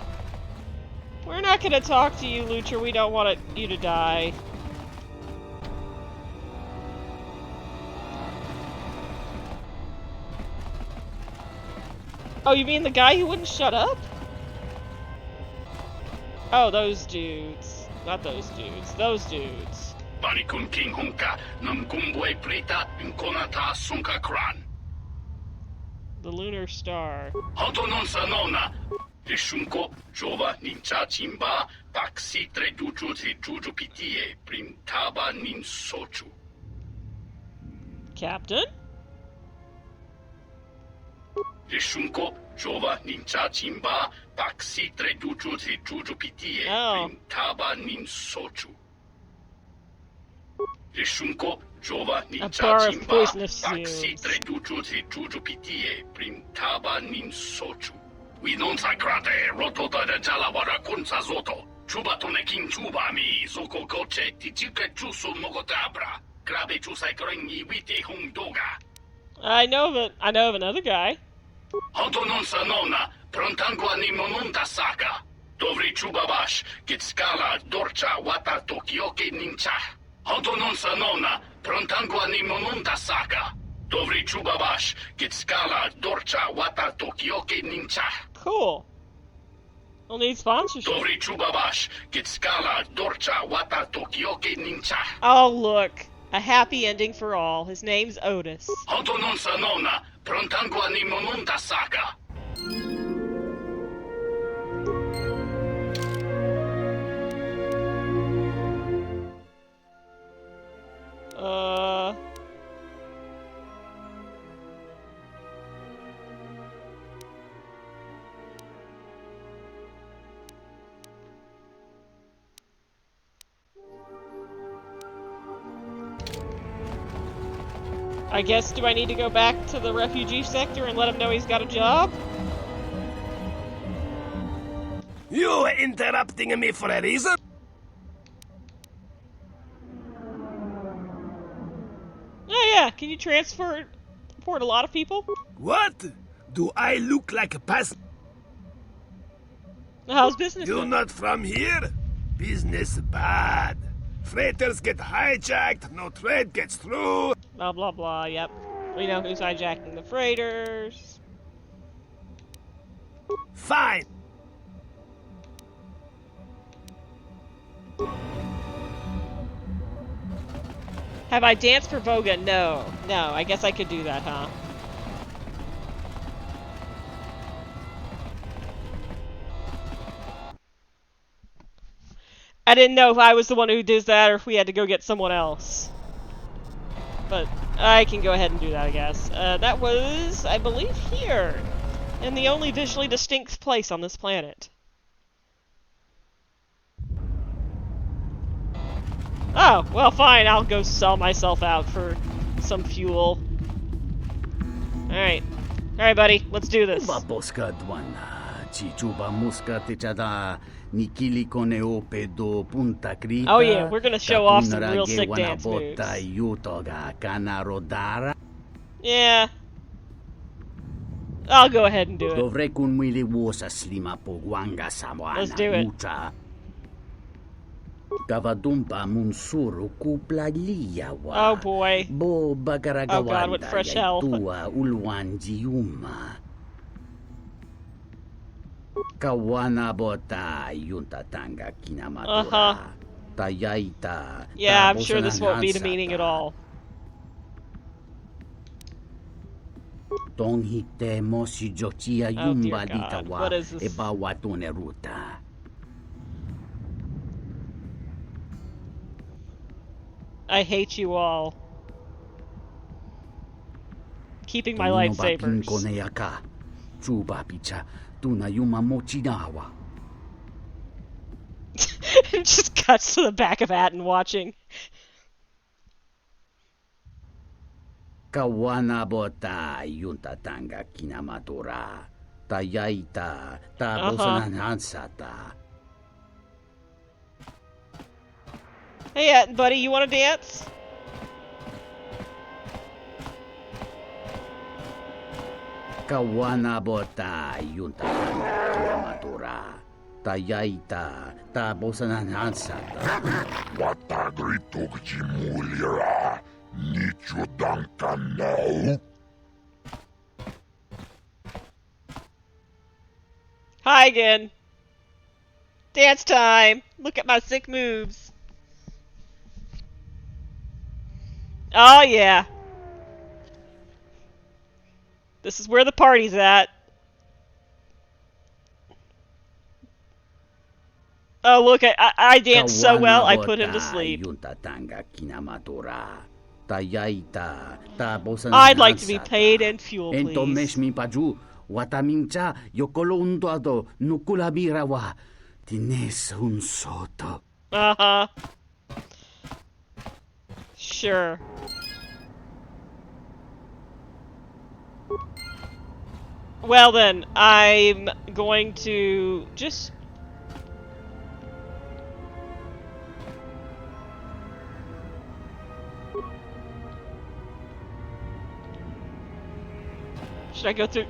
We're not gonna talk to you, Lucher. We don't want you to die. Oh, you mean the guy who wouldn't shut up? Oh, those dudes. Not those dudes. Those dudes. Banikun King Hunka, Namkumbwe Prita, Inkonata Sunka Kran. The Lunar Star. Hotonon Sanona, Rishunko, Jova, Nincha Chimba, Paksitre Dujuti Jujupitie, Printaba Nin Sochu. Captain? Rishunko, Jova, Nincha Chimba, Paksitre Dujuti Jujupitie, Printaba Nin Sochu. Rishunko, Jova, Nincha Chimba, Paksitre Dujuti Jujupitie, Printaba Nin Sochu. We non sacrate, rotota de Jalawara Kunsa Zoto, Chubatone King Chubami, Zoko Koche, Tichika Chusu Mogotabra, Grabe Chusakrengi Witi Hung Doga. I know of another guy. Hoto non sanona, prontangua ni monunta saka. Dovri Chubabash, Kitskala, Dorcha, Wata Tokioke Nincha. Hoto non sanona, prontangua ni monunta saka. Dovri Chubabash, Kitskala, Dorcha, Wata Tokioke Nincha. Cool. We'll need sponsorship. Dovri Chubabash, Kitskala, Dorcha, Wata Tokioke Nincha. Oh, look. A happy ending for all. His name's Otis. Hoto non sanona, prontangua ni monunta saka. I guess, do I need to go back to the refugee sector and let him know he's got a job? You were interrupting me for a reason? Can you transport a lot of people? What? Do I look like a pass? How's business? You're not from here? Business bad. Freighters get hijacked, no trade gets through. Blah, blah, blah, yep. We know who's hijacking the freighters. Fine. Have I danced for Voga? No. No, I guess I could do that, huh? I didn't know if I was the one who does that or if we had to go get someone else. But I can go ahead and do that, I guess. That was, I believe, here. In the only visually distinct place on this planet. Oh, well, fine. I'll go sell myself out for some fuel. Alright. Alright, buddy. Let's do this. Oh, yeah. We're gonna show off some real sick dance moves. Yeah. I'll go ahead and do it. Let's do it. Oh boy. Oh god, what fresh hell. Yeah, I'm sure this won't be the meaning at all. Oh dear God, what is this? I hate you all. Keeping my lightsabers. Just cuts to the back of Atten watching. Hey, Atten, buddy, you want to dance? Hi again. Dance time. Look at my sick moves. Oh yeah. This is where the party's at. Oh look, I dance so well, I put him to sleep. I'd like to be paid in fuel, please. Uh-huh. Sure. Well then, I'm going to just... Should I go through...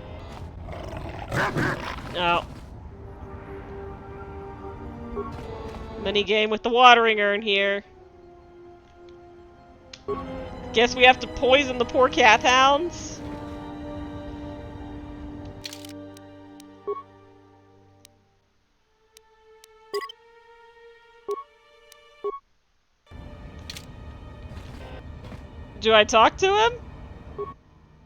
No. Mini game with the watering urn here. Guess we have to poison the poor cat hounds? Do I talk to him?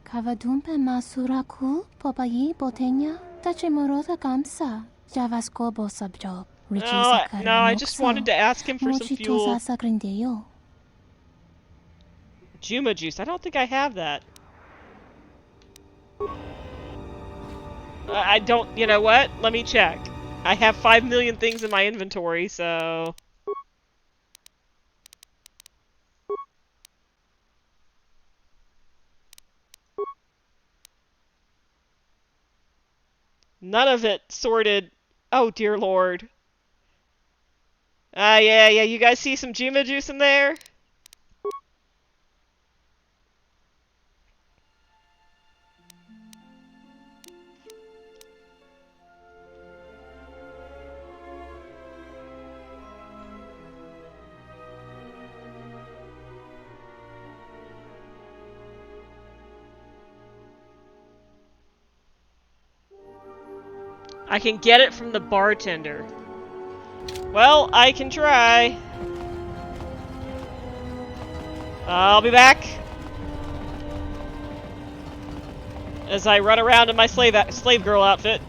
Kavadumpe masuraku popayi botenya tachimoroda kamsa javaskobo sabjob. No, I just wanted to ask him for some fuel. Juma juice. I don't think I have that. I don't... You know what? Let me check. I have 5 million things in my inventory, so... None of it sorted. Oh, dear lord. Yeah, you guys see some Juma juice in there? I can get it from the bartender. Well, I can try. I'll be back. As I run around in my slave girl outfit.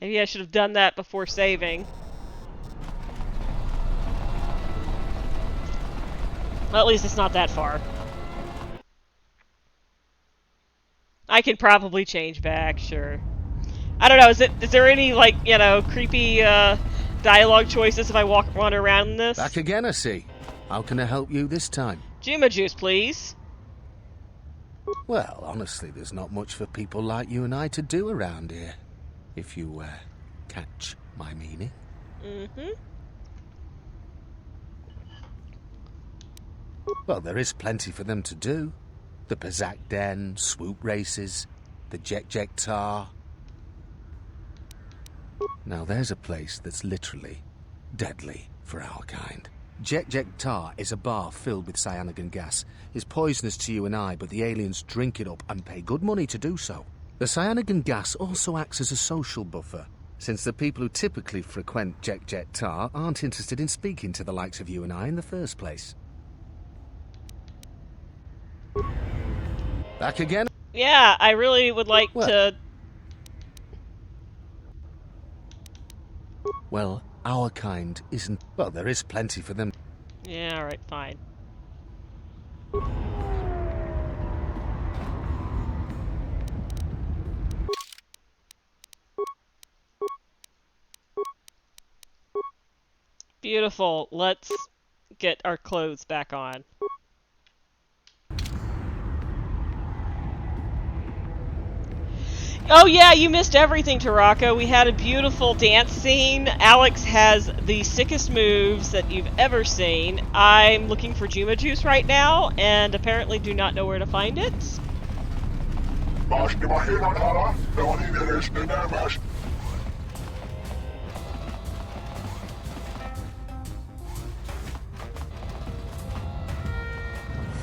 Maybe I should have done that before saving. Well, at least it's not that far. I can probably change back, sure. I don't know, is there any, like, you know, creepy, dialogue choices if I wander around in this? Back again, I see. How can I help you this time? Juma juice, please. Well, honestly, there's not much for people like you and I to do around here. If you, catch my meaning. Mm-hmm. Well, there is plenty for them to do. The Pazak Den, swoop races, the Jek Tar. Now there's a place that's literally deadly for our kind. Jek Tar is a bar filled with cyanogen gas. It's poisonous to you and I, but the aliens drink it up and pay good money to do so. The cyanogen gas also acts as a social buffer, since the people who typically frequent Jek Tar aren't interested in speaking to the likes of you and I in the first place. Back again? Yeah, I really would like to... Well, our kind isn't... Well, there is plenty for them. Yeah, alright, fine. Beautiful. Let's get our clothes back on. Oh yeah, you missed everything, Tarako. We had a beautiful dance scene. Alex has the sickest moves that you've ever seen. I'm looking for Juma Juice right now, and apparently do not know where to find it.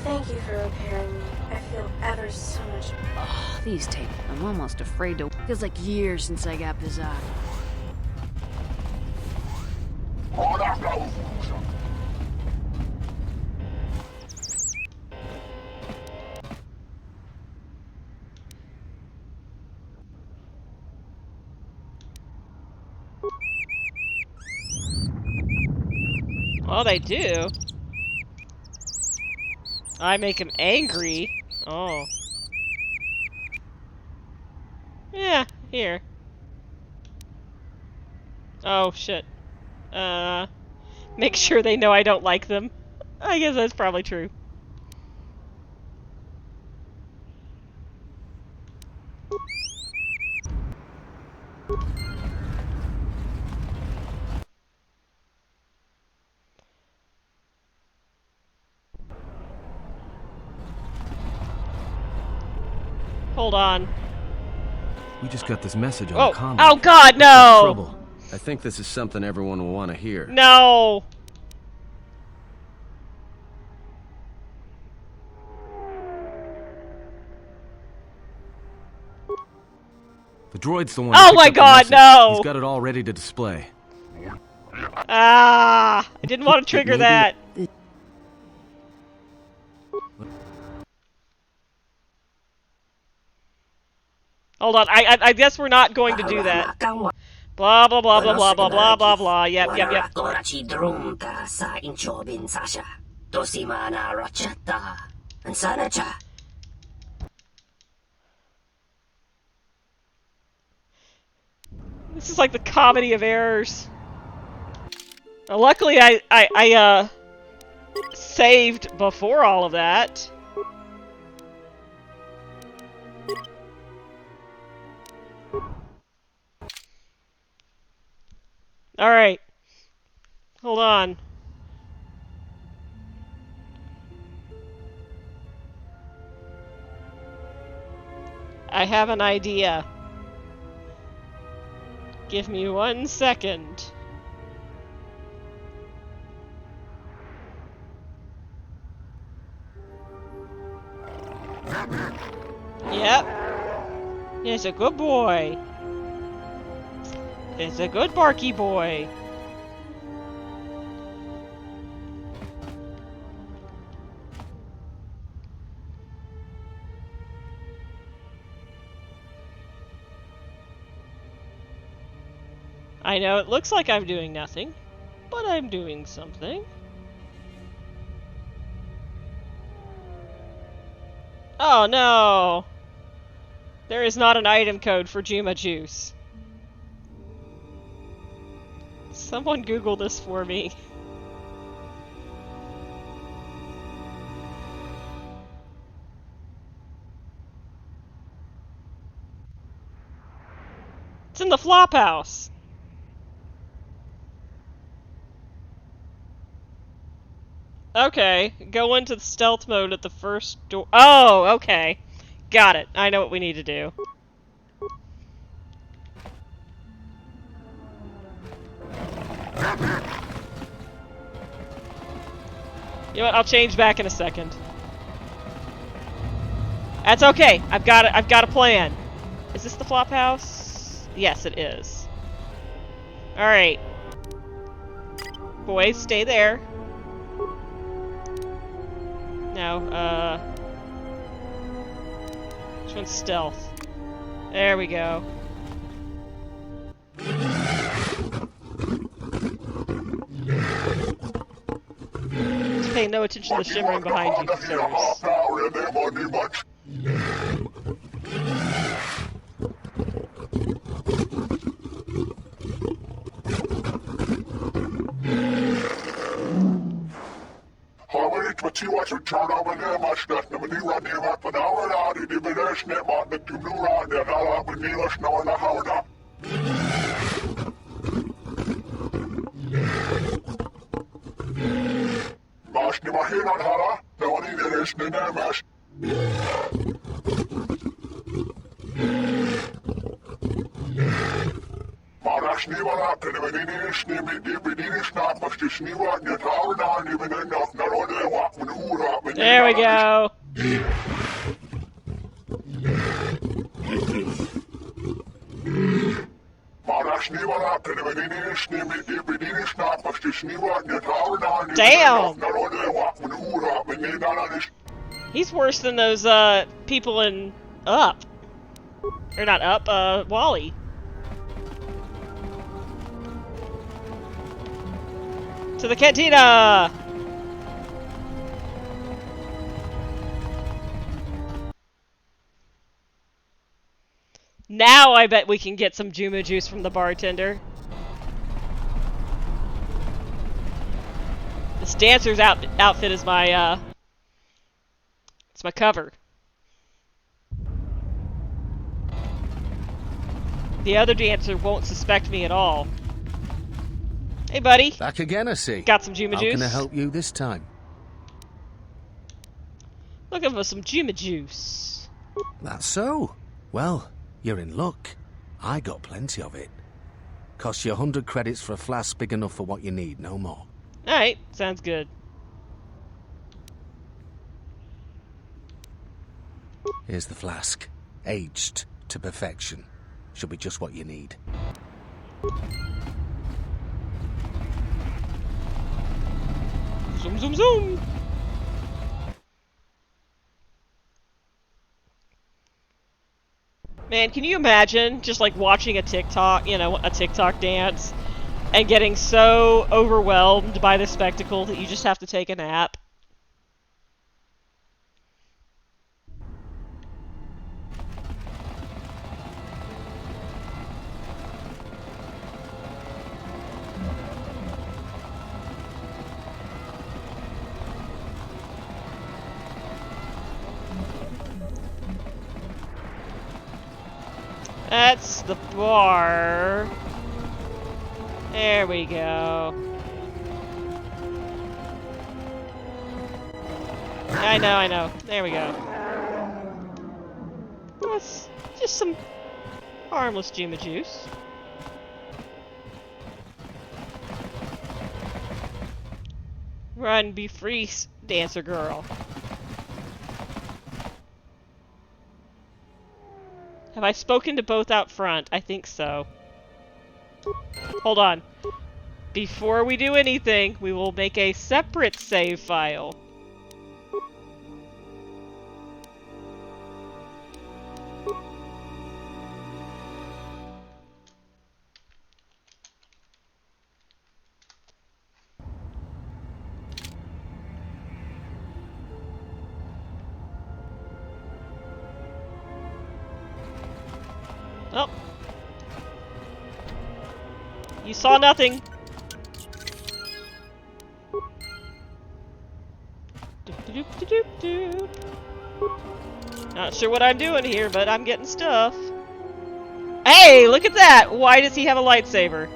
Thank you for repairing me. I feel ever so much. Oh, these tapes. I'm almost afraid to. Feels like years since I got Bizarre. Oh, they do. I make him angry. Oh. Yeah, here. Oh, shit. Make sure they know I don't like them. I guess that's probably true. Hold on. We just got this message on the comm. Oh God, no! Trouble. I think this is something everyone will want to hear. No! The droid's the one. Oh my God, no! He's got it all ready to display. Ah! I didn't want to trigger that. Hold on, I guess we're not going to do that. Blah blah blah blah blah blah blah blah blah. Yep. This is like the comedy of errors. Luckily, I saved before all of that. Alright. Hold on. I have an idea. Give me 1 second. Yep. He's a good boy. He's a good barky boy. I know it looks like I'm doing nothing, but I'm doing something. Oh no! There is not an item code for Juma Juice. Someone Google this for me. It's in the flop house. Okay, go into the stealth mode at the first door. Oh, okay. Got it. I know what we need to do. You know what? I'll change back in a second. That's okay. I've got a plan. Is this the flop house? Yes, it is. All right. Boys, stay there. No, which one's stealth? There we go. Just pay no attention to the shimmering behind you, sirs. There we go. Damn! He's worse than those people in Up. Or not Up, Wally. To the cantina! Now I bet we can get some Juma Juice from the bartender. This dancer's outfit is my, it's my cover. The other dancer won't suspect me at all. Hey, buddy. Back again, I see. Got some Juma Juice? How can I help you this time? Looking for some Juma Juice. That's so. Well, you're in luck. I got plenty of it. Costs you 100 credits for a flask big enough for what you need, no more. Alright, sounds good. Here's the flask. Aged to perfection. Should be just what you need. Zoom, zoom, zoom! Man, can you imagine just like watching a TikTok, you know, a TikTok dance, and getting so overwhelmed by the spectacle that you just have to take a nap? That's the bar. There we go. I know. There we go. That's just some harmless Juma Juice. Run, be free, dancer girl. Have I spoken to both out front? I think so. Hold on. Before we do anything, we will make a separate save file. Oh. You saw nothing. Not sure what I'm doing here, but I'm getting stuff. Hey, look at that! Why does he have a lightsaber?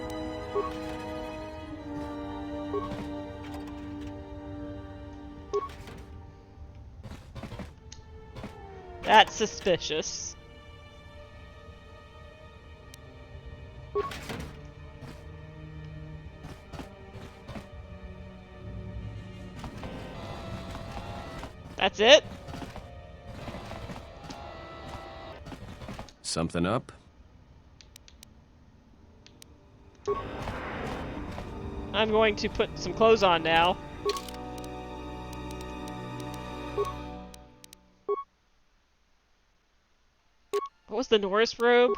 That's suspicious. That's it? Something up? I'm going to put some clothes on now. What was the Norris robe?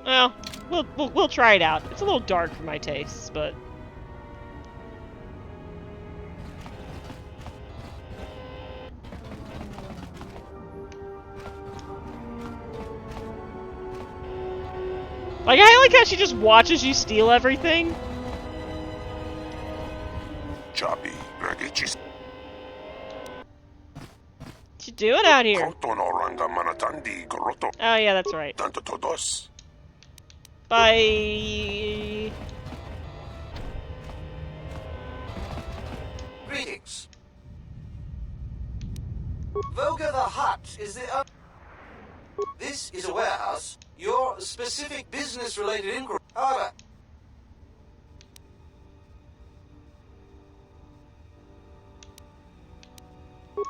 Well, we'll try it out. It's a little dark for my tastes, but like, I like how she just watches you steal everything. Choppy, What you doing out here? Oh yeah, that's right. Bye. Greetings. Voga the Hutt is the... This is a warehouse. Your specific business-related inquiry. However...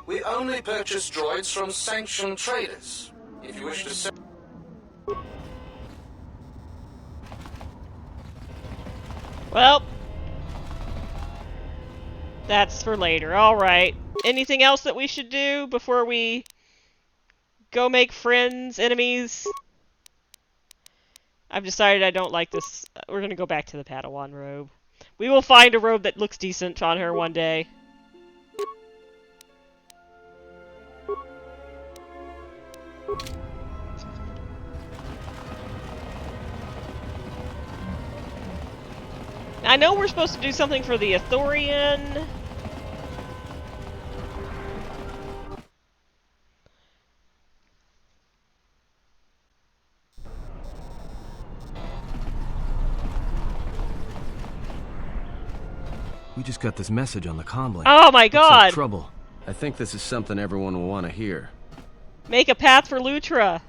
We only purchase droids from sanctioned traders. If you wish to sell... Well, that's for later. Alright. Anything else that we should do before we go make friends, enemies? I've decided I don't like this. We're gonna go back to the Padawan robe. We will find a robe that looks decent on her one day. I know we're supposed to do something for the Ithorian. We just got this message on the comlink. Oh my god! Looks like trouble. I think this is something everyone will want to hear. Make a path for Lutra.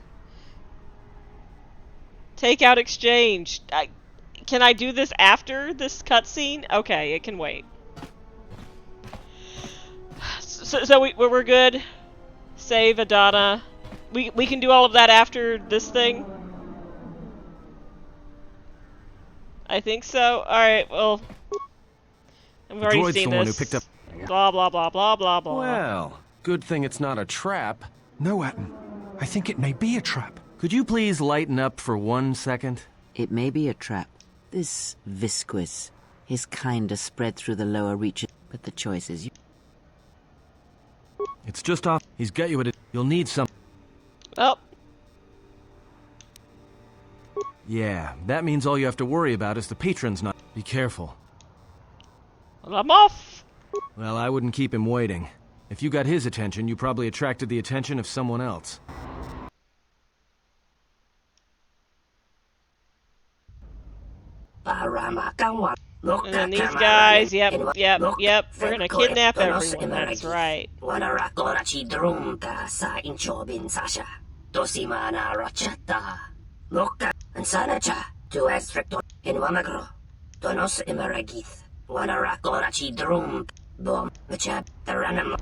Take out exchange. Can I do this after this cutscene? Okay, it can wait. So we're good. Save Adana. We can do all of that after this thing. I think so. All right. Well, I've already seen this. Who picked up... Blah blah blah blah blah blah. Well, good thing it's not a trap. No, Atten. I think it may be a trap. Could you please lighten up for 1 second? It may be a trap. This Visquis, his kind are spread through the lower reaches, but the choice is yours. It's just off. He's got you at it. You'll need some. Oh. Yeah, that means all you have to worry about is the patron's not. Be careful. Well, I'm off. Well, I wouldn't keep him waiting. If you got his attention, you probably attracted the attention of someone else. And then these guys, yep. We're gonna kidnap everyone, that's right. Bom, chap, the random.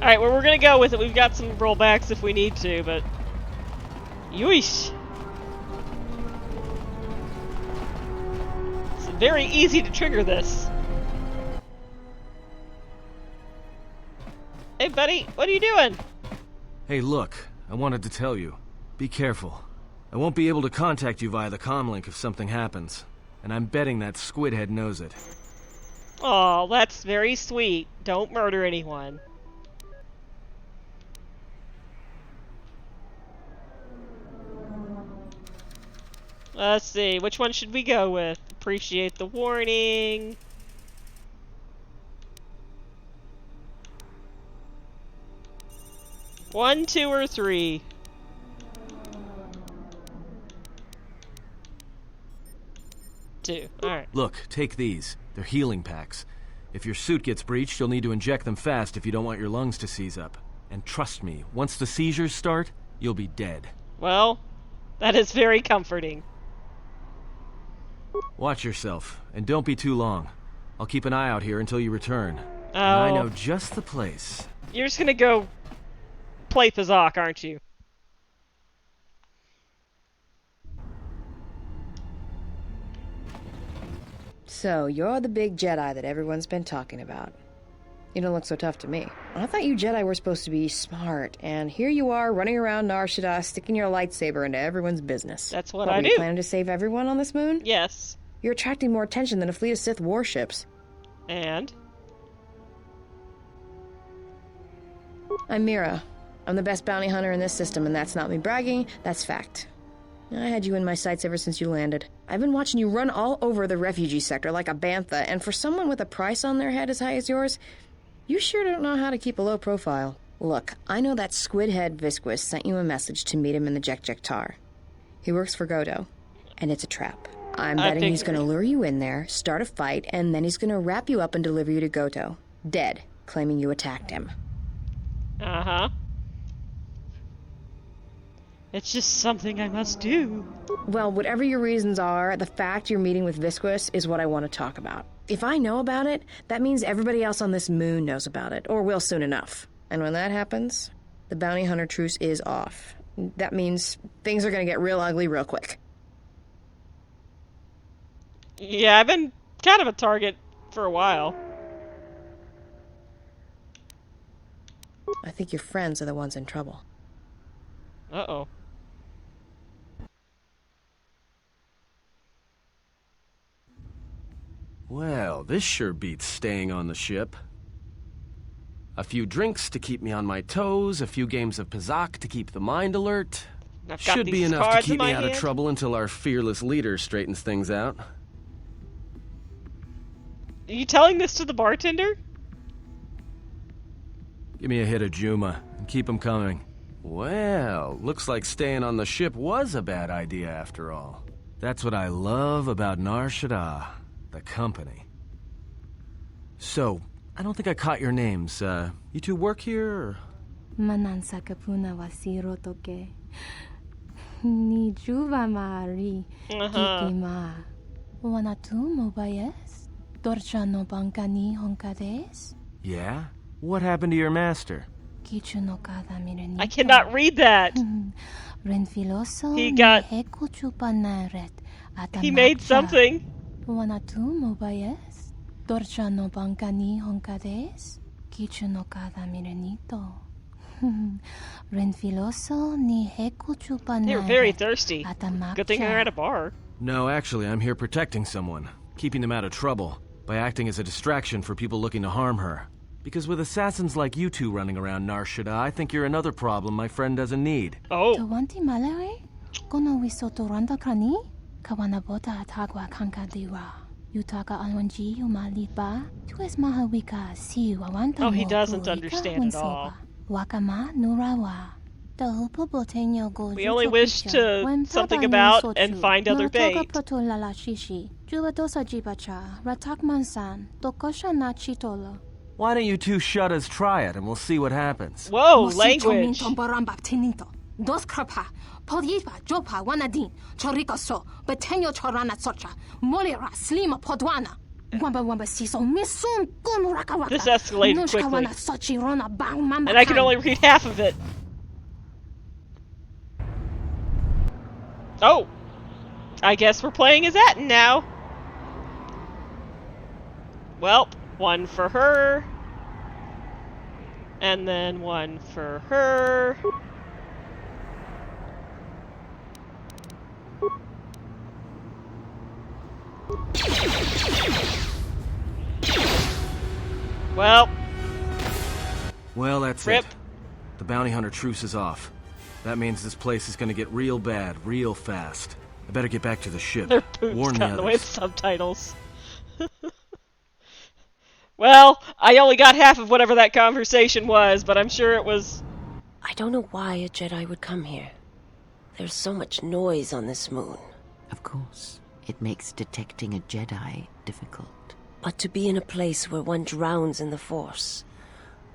Alright, well, we're gonna go with it. We've got some rollbacks if we need to, but... Yeesh! It's very easy to trigger this. Hey, buddy, what are you doing? Hey, look, I wanted to tell you. Be careful. I won't be able to contact you via the comlink if something happens. And I'm betting that Squidhead knows it. Aw, that's very sweet. Don't murder anyone. Let's see, which one should we go with? Appreciate the warning. One, two, or three? Two. Alright. Look, take these. They're healing packs. If your suit gets breached, you'll need to inject them fast if you don't want your lungs to seize up. And trust me, once the seizures start, you'll be dead. Well, that is very comforting. Watch yourself, and don't be too long. I'll keep an eye out here until you return. Oh. And I know just the place. You're just gonna go play Fazak, aren't you? So, you're the big Jedi that everyone's been talking about. You don't look so tough to me. I thought you Jedi were supposed to be smart, and here you are running around Nar Shaddaa sticking your lightsaber into everyone's business. That's what I Were do. you planning to save everyone on this moon? Yes. You're attracting more attention than a fleet of Sith warships. And? I'm Mira. I'm the best bounty hunter in this system, and that's not me bragging, that's fact. I had you in my sights ever since you landed. I've been watching you run all over the refugee sector like a bantha, and for someone with a price on their head as high as yours, you sure don't know how to keep a low profile. Look, I know that squid-head Visquis sent you a message to meet him in the Jek-Jek-Tar. He works for Godo, and it's a trap. I'm betting he's gonna lure you in there, start a fight, and then he's gonna wrap you up and deliver you to Goto. Dead, claiming you attacked him. Uh-huh. It's just something I must do. Well, whatever your reasons are, the fact you're meeting with Visquis is what I want to talk about. If I know about it, that means everybody else on this moon knows about it, or will soon enough. And when that happens, the bounty hunter truce is off. That means things are gonna get real ugly real quick. Yeah, I've been kind of a target for a while. I think your friends are the ones in trouble. Uh-oh. Well, this sure beats staying on the ship. A few drinks to keep me on my toes, a few games of Pazak to keep the mind alert. Should be enough to keep me out of trouble until our fearless leader straightens things out. Are you telling this to the bartender? Give me a hit of Juma, and keep 'em coming. Well, looks like staying on the ship was a bad idea after all. That's what I love about Nar Shaddaa, the company. So, I don't think I caught your names. You two work here, or? Manansa kapuna wasiro toke. Ni juva mari. Kikima. Wanatu mobayes. Dorcha no bankani honkades. Yeah? What happened to your master? I cannot read that. He made something. They're very thirsty. Good thing they're at a bar. No, actually, I'm here protecting someone, keeping them out of trouble, by acting as a distraction for people looking to harm her. Because with assassins like you two running around Nar Shaddaa, I think you're another problem my friend doesn't need. Oh. Oh, he doesn't understand at all. We only wish to something about and find other bait. Why don't you two shuttas try it and we'll see what happens? Whoa, language! Dos krapa, podyipa, jopa, wanadin, choriko so, betenyo chorana socha, molira, slima podwana. This escalated quickly. And I can only read half of it. Oh! I guess we're playing as Atten now. Well, one for her. And then one for her. Well, that's Rip. it. The bounty hunter truce is off. That means this place is gonna get real bad, real fast. I better get back to the ship. Their boobs Warn the got in the way of others. subtitles. Well, I only got half of whatever that conversation was, but I'm sure it was... I don't know why a Jedi would come here. There's so much noise on this moon. Of course. It makes detecting a Jedi difficult. But to be in a place where one drowns in the Force,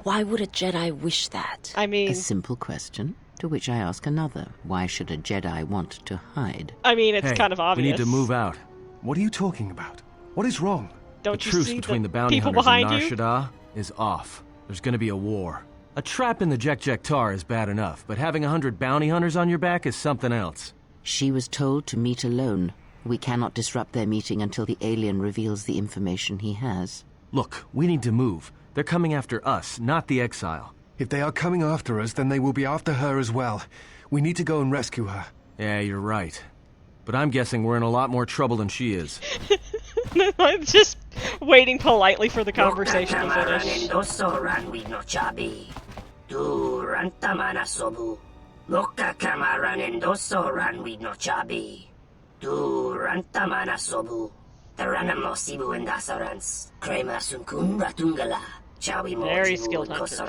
why would a Jedi wish that? I mean... A simple question, to which I ask another. Why should a Jedi want to hide? I mean, it's kind of obvious. We need to move out. What are you talking about? What is wrong? Don't The you truce see between the the bounty people hunters and behind Nar you? Shaddaa is off. There's gonna be a war. A trap in the Jek-Jek-Tar is bad enough, but having 100 bounty hunters on your back is something else. She was told to meet alone. We cannot disrupt their meeting until the alien reveals the information he has. Look, we need to move. They're coming after us, not the exile. If they are coming after us, then they will be after her as well. We need to go and rescue her. Yeah, you're right. But I'm guessing we're in a lot more trouble than she is. I'm just waiting politely for the conversation to finish. Very skilled hunters.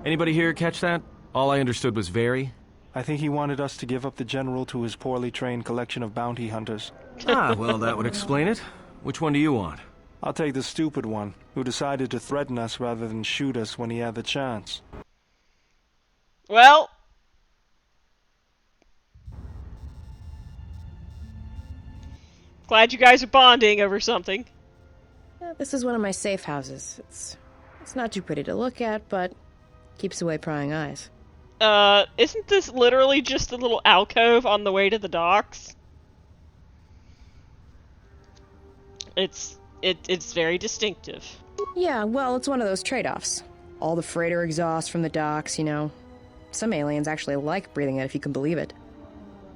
Anybody here catch that? All I understood was very. I think he wanted us to give up the general to his poorly trained collection of bounty hunters. Well, that would explain it. Which one do you want? I'll take the stupid one, who decided to threaten us rather than shoot us when he had the chance. Well... Glad you guys are bonding over something. Yeah, this is one of my safe houses. It's not too pretty to look at, but keeps away prying eyes. Isn't this literally just a little alcove on the way to the docks? It's very distinctive. Yeah, well, it's one of those trade-offs. All the freighter exhaust from the docks, you know. Some aliens actually like breathing it, if you can believe it.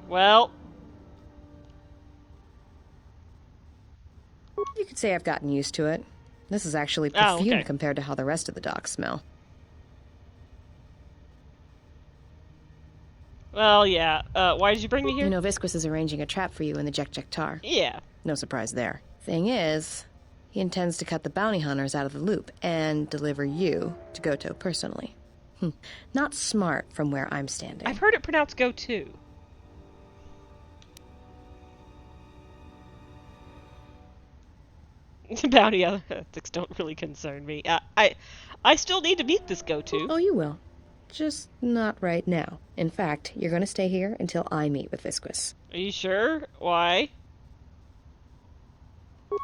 Well... You could say I've gotten used to it. This is actually Oh, perfumed okay. compared to how the rest of the docks smell. Well, yeah. Why did you bring me here? You know, Visquis is arranging a trap for you in the Jek-Jek-Tar. Yeah. No surprise there. Thing is, he intends to cut the bounty hunters out of the loop and deliver you to Goto personally. Not smart from where I'm standing. I've heard it pronounced go to. Bounty ethics don't really concern me. I still need to meet this go-to. Oh, you will. Just not right now. In fact, you're going to stay here until I meet with Visquis. Are you sure? Why?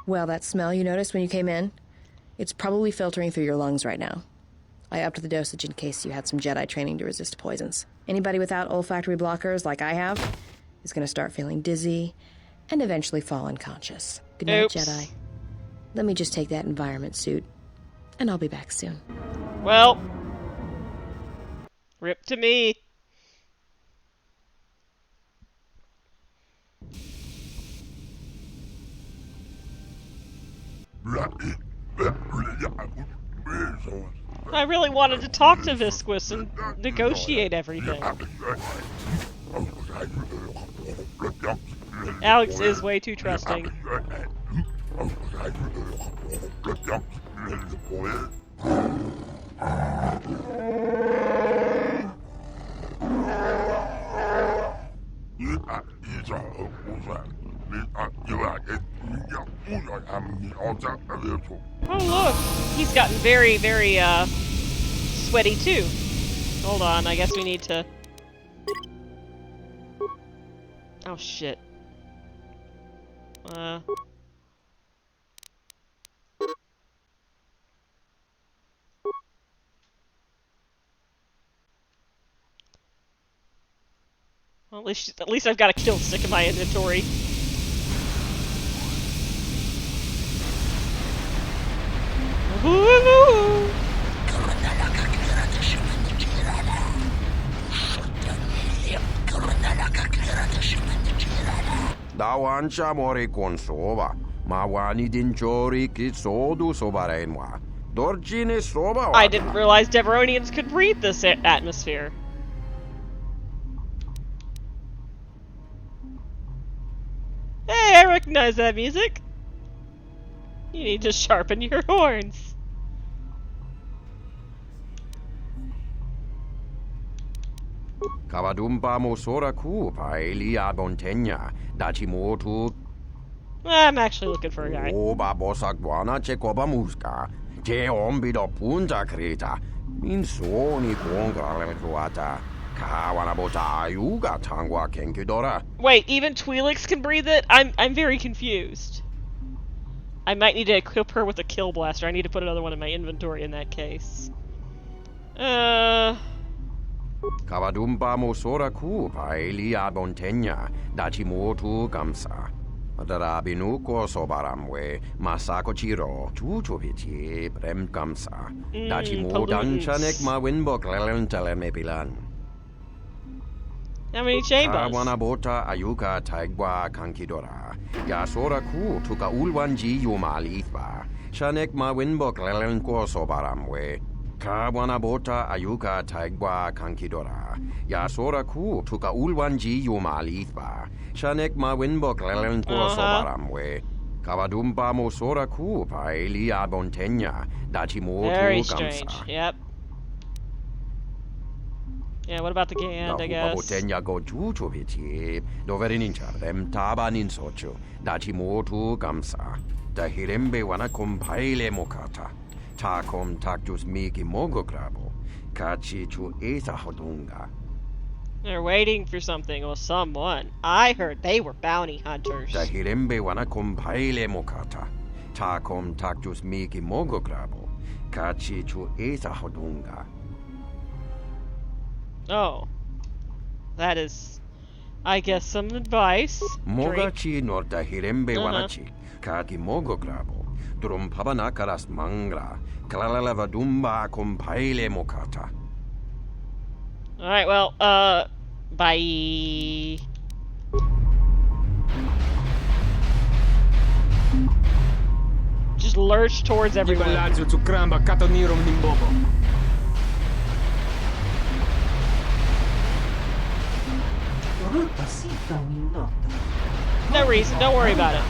Well, that smell you noticed when you came in? It's probably filtering through your lungs right now. I upped the dosage in case you had some Jedi training to resist poisons. Anybody without olfactory blockers, like I have, is going to start feeling dizzy and eventually fall unconscious. Good night, Oops. Jedi. Let me just take that environment suit, and I'll be back soon. Well, rip to me. I really wanted to talk to Visquis and negotiate everything. Alex is way too trusting. Oh look, he's gotten very, very sweaty too. Hold on, I guess we need to... Oh shit. Well, at least I've got a kill stick in my inventory. Woo-hoo! Dawancha mori con soba. Mawani dinchori kitsodu sobarenwa. Dorjine soba. I didn't realize Deveronians could read this atmosphere. Hey, I recognize that music. You need to sharpen your horns. Kavadumpa mosora ku paelia bontenya. Dachimotu. I'm actually looking for a guy. Oba bosagwana chekoba muska. Je ombido punta krita. Insoni konga letuata. Kawanabota ayuga tangwa kenkidora. Wait, even Twi'leks can breathe it? I'm very confused. I might need to equip her with a kill blaster. I need to put another one in my inventory in that case. Kavadumpa mosora ku paelia bontenya. Dachimotu gamsa. Darabinuko sobaramwe. Masako chiro. Chuchuvichi prem gamsa. Dachimodan chanek ma winbok lelentele mepilan. How many chambers? Kawanabota ayuka taigwa kankidora. Yasora ku tuka ulwanji yumalithba. Shanek ma winbok lelenko sobaramwe. Kawanabota ayuka taigwa kankidora. Yasora ku tuka ulwanji yumalithba. Shanek ma winbok lelenko sobaramwe. Kavadumpa mosora ku paelia bontenya. Dachimotu Very gamsa. strange. Yep. Yeah, what about the Gand, I guess? Botenya go chuchuvichi. Doverinincha them tabanin sochu. Dachimotu gamsa. Da hirembe wana compaile mokata. Takom takjus miki mogokrabo. Kachi chu esa hodunga. They're waiting for something or someone. I heard they were bounty hunters. Da hirembe wana compaile mokata. Takom takjus miki mogokrabo. Kachi chu esa hodunga. Oh. That is, I guess, some advice. Mogachi norta hirembe wanachi. Kaki mogokrabo. Drum pabanakaras mangra. Kalalava dumba compaile mokata. Alright, well, bye. Just lurch towards everyone. No reason, don't worry about it.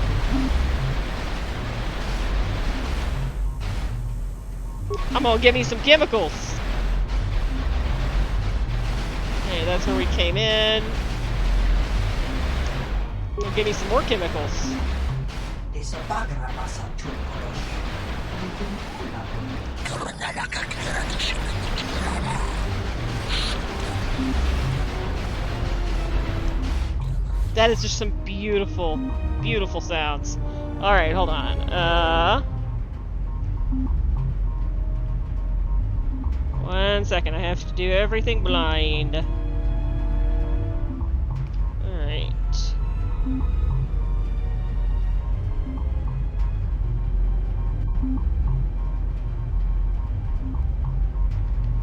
I'm gonna give me some chemicals. Hey, that's where we came in. We'll give me some more chemicals. That is just some beautiful, beautiful sounds. Alright, hold on. One second, I have to do everything blind. Alright.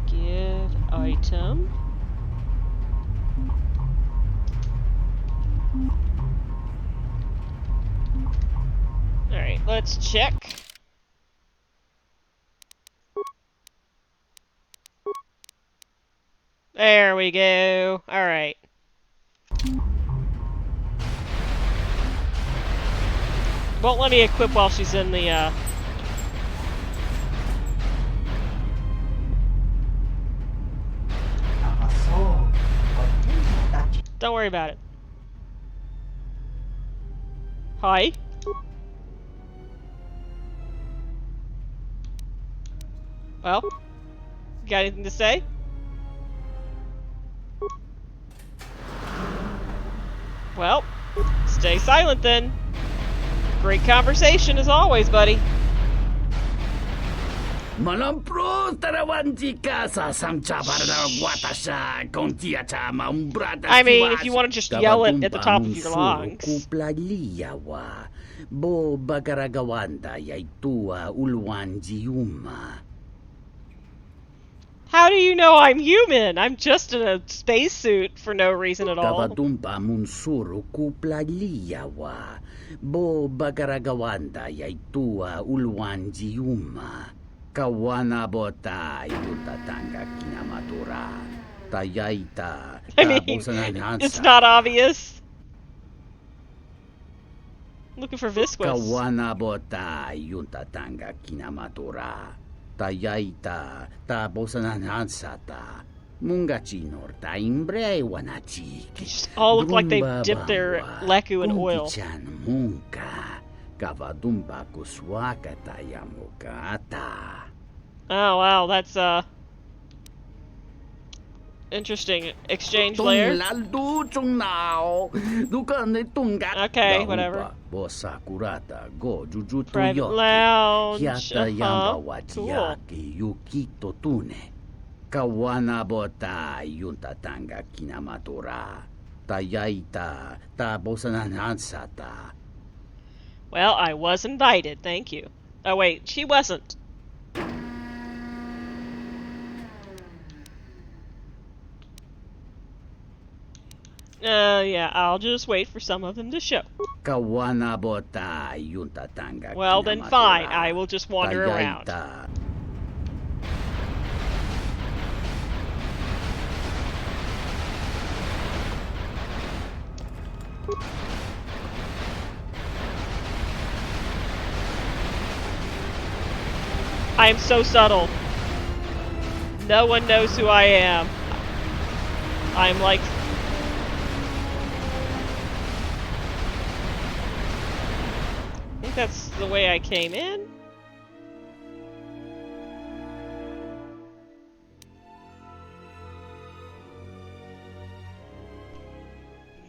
Get item. Alright, let's check. There we go. Alright. Won't let me equip while she's in the, Don't worry about it. Hi. Well, you got anything to say? Well, stay silent then. Great conversation as always, buddy. I mean, if you want to just yell it at the top of your lungs. How do you know I'm human? I'm just in a spacesuit for no reason at all. I mean, it's not obvious. I'm looking for Visquis. They just all look like they've dipped their leku in oil. Oh wow, that's interesting. Exchange layer. Okay, whatever. Private lounge. Cool. Well, I was invited, thank you. Oh wait, she wasn't. Yeah, I'll just wait for some of them to show. Well, then fine, I will just wander around. I am so subtle. No one knows who I am. I'm like... I think that's the way I came in.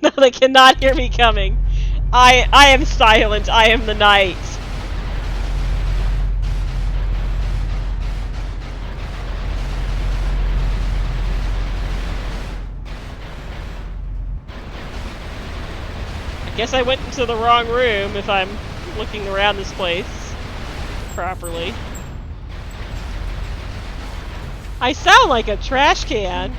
No, they cannot hear me coming. I am silent. I am the night. I guess I went into the wrong room if I'm looking around this place properly. I sound like a trash can.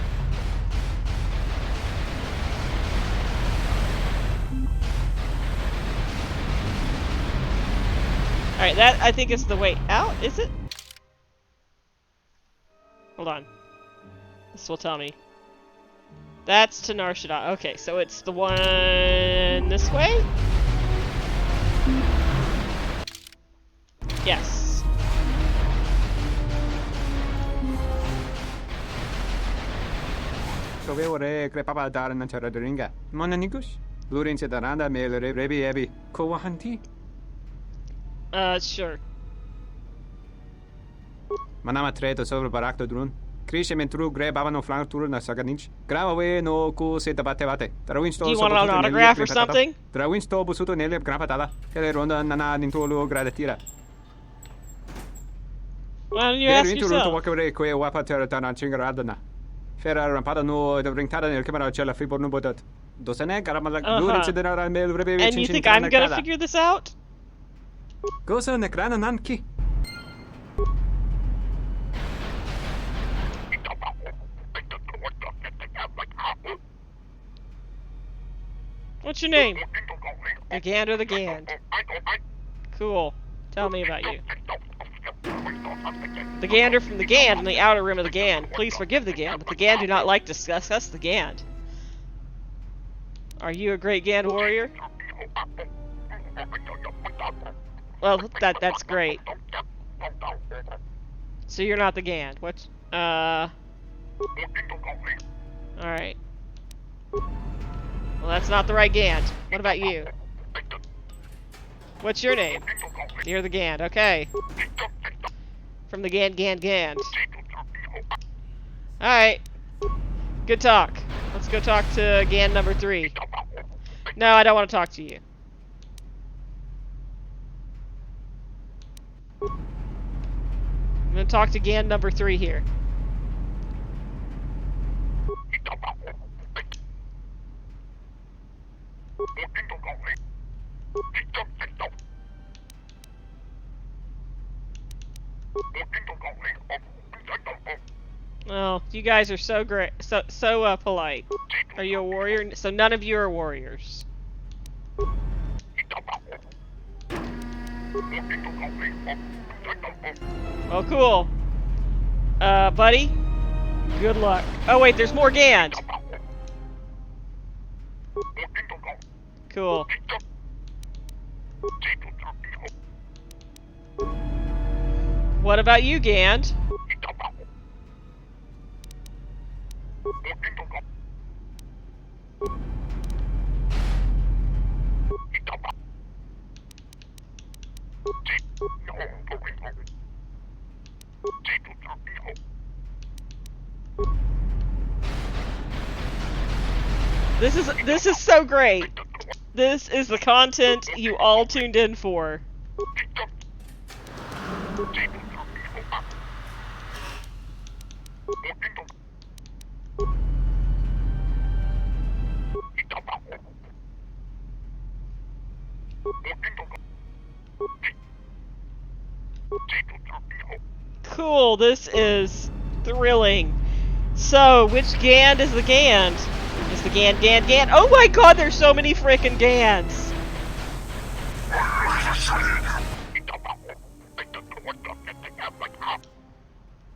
Alright, that I think is the way out, is it? Hold on. This will tell me. That's to Nar Shaddaa. Okay, so it's the one this way? Yes. Sovevore crepava darna charadringa. Monanigus. Lurin se daranda me rebi ebi. Kowahanti? Sure. Manama treto sobre barakto drun. Krishe mentru gre babano flank tour na saganich. Gravawe no ku se tabate bate. Do you want an autograph or something? Trawinsto busuto nele grapatada. Hele ronda nana nintolo gradatira. Why don't you ask yourself? To walk away que wapa teratana chingaradana. Ferra rampada no the ringtada nel camera cella fibo no bodat. Dosane garamala lurin se denara mel rebe. And you think I'm gonna figure this out? Gosa nekrana nanki. What's your name? The Gand or the Gand? Cool. Tell me about you. The Gander from the Gand in the outer rim of the Gand. Please forgive the Gand, but the Gand do not like to discuss the Gand. Are you a great Gand warrior? Well, that's great. So you're not the Gand. What's Alright. Well, that's not the right Gand. What about you? What's your name? You're the Gand. Okay. From the Gand. Alright. Good talk. Let's go talk to Gand number 3. No, I don't want to talk to you. I'm gonna talk to Gand number 3 here. Oh, you guys are so great, so polite. Are you a warrior? So none of you are warriors. Oh, cool. Buddy, good luck. Oh wait, there's more Gand. Cool. What about you, Gand? This is so great. This is the content you all tuned in for. Cool, this is thrilling. So, which Gand is the Gand? Is the Gand? Oh my god, there's so many frickin' Gands!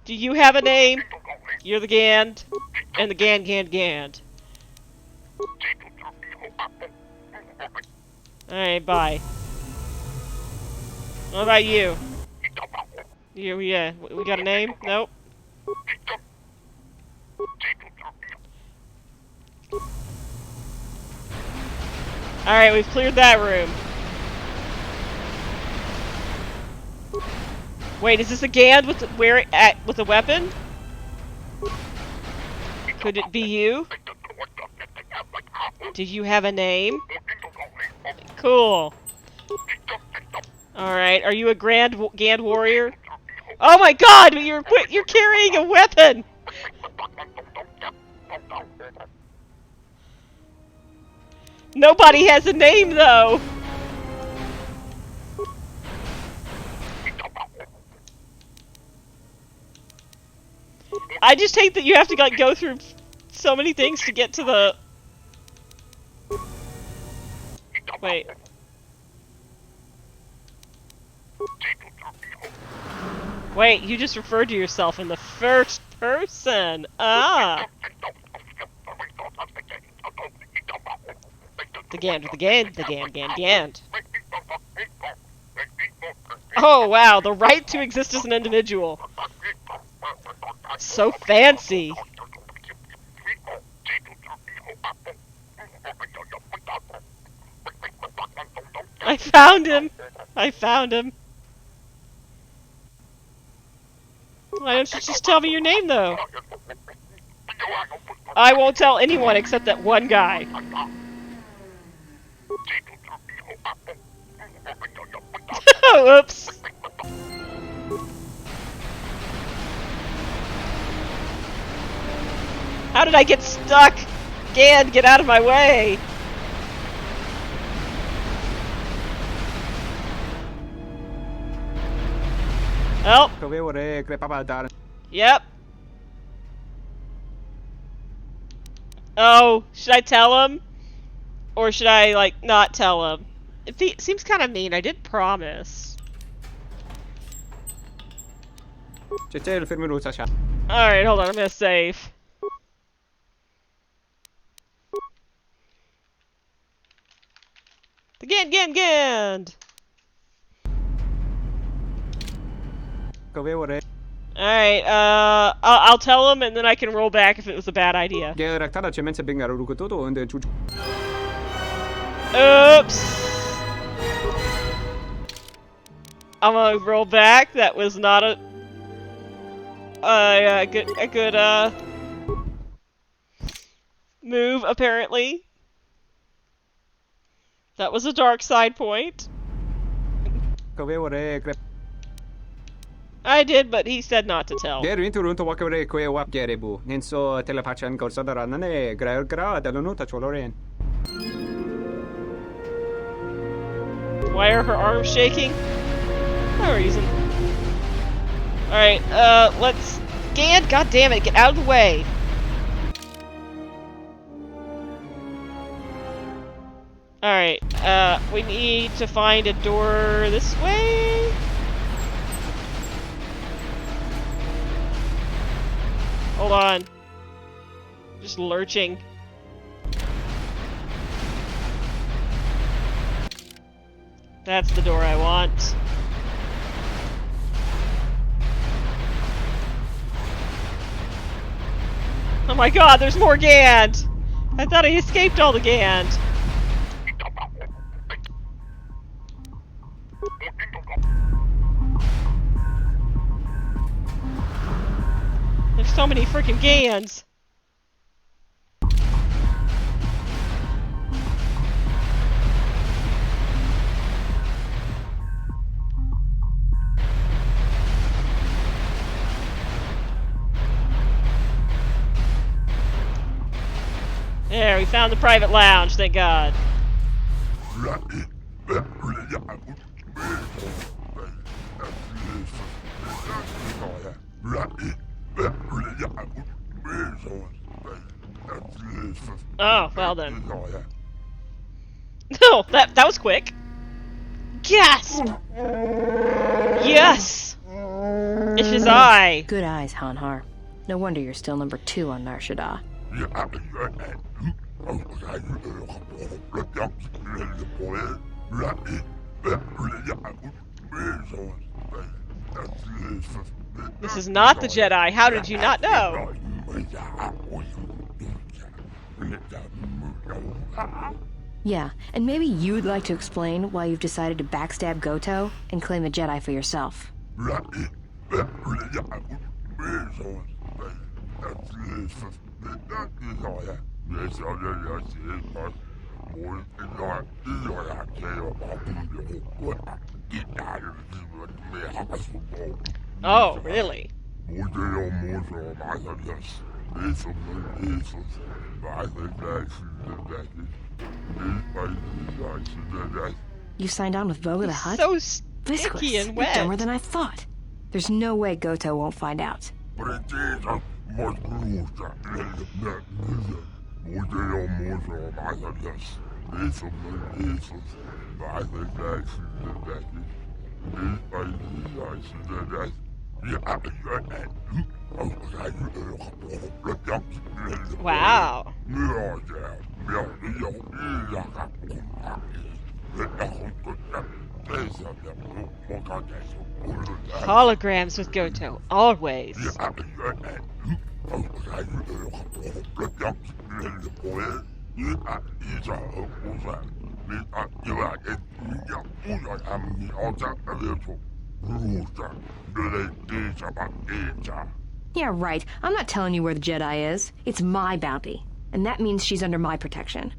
Do you have a name? You're the Gand, and the Gand. Alright, bye. What about you? Yeah, we got a name? Nope. Alright, we've cleared that room. Wait, is this a Gand with with a weapon? Could it be you? Did you have a name? Cool. Alright, are you a Gand warrior? Oh my god, you're carrying a weapon! Nobody has a name though! I just hate that you have to like go through so many things to get to the... Wait. Wait, you just referred to yourself in the first person! Ah! The Gand. Oh wow, the right to exist as an individual. So fancy. I found him. Why don't you just tell me your name though? I won't tell anyone except that one guy. Oops. How did I get stuck? Gand, get out of my way! Oh. Yep. Oh, should I tell him? Or should I, like, not tell him? It seems kind of mean. I did promise. Alright, hold on. I'm gonna save. The Gand! Alright, I'll tell him and then I can roll back if it was a bad idea. Oops! I'm gonna roll back. That was not a good move, apparently. That was a dark side point. I did, but he said not to tell. Why are her arms shaking? No reason. Alright, let's... Gan, goddammit, get out of the way! Alright, we need to find a door this way? Hold on. Just lurching. That's the door I want. Oh my god, there's more Gand! I thought I escaped all the Gand. There's so many freaking Gands! There, we found the private lounge, thank God. Oh, well then. No, that was quick. Gasp! Yes! It is I! Good eyes, Hanhar. No wonder you're still number 2 on Nar Shaddaa. This is not the Jedi. How did you not know? Yeah, and maybe you'd like to explain why you've decided to backstab Goto and claim the Jedi for yourself. Oh, really? You signed on with Voga the Hutt? So sticky and wet. You're dumber than I thought. There's no way Goto won't find out. Wow. Holograms with Goto, always. Yeah, right. I'm not telling you where the Jedi is. It's my bounty. And that means she's under my protection.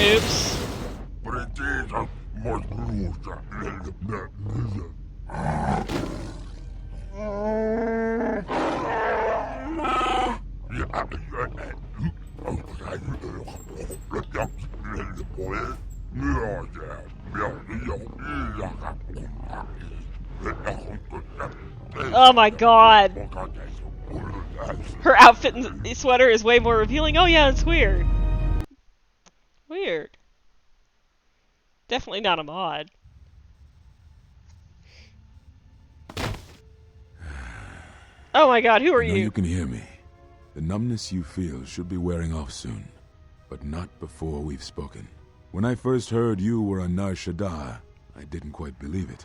Oops. Oh my god. Her outfit and sweater is way more revealing. Oh yeah, it's weird. Weird. Definitely not a mod. Oh my god, who are I know you? You can hear me. The numbness you feel should be wearing off soon, but not before we've spoken. When I first heard you were on Nar Shaddaa, I didn't quite believe it.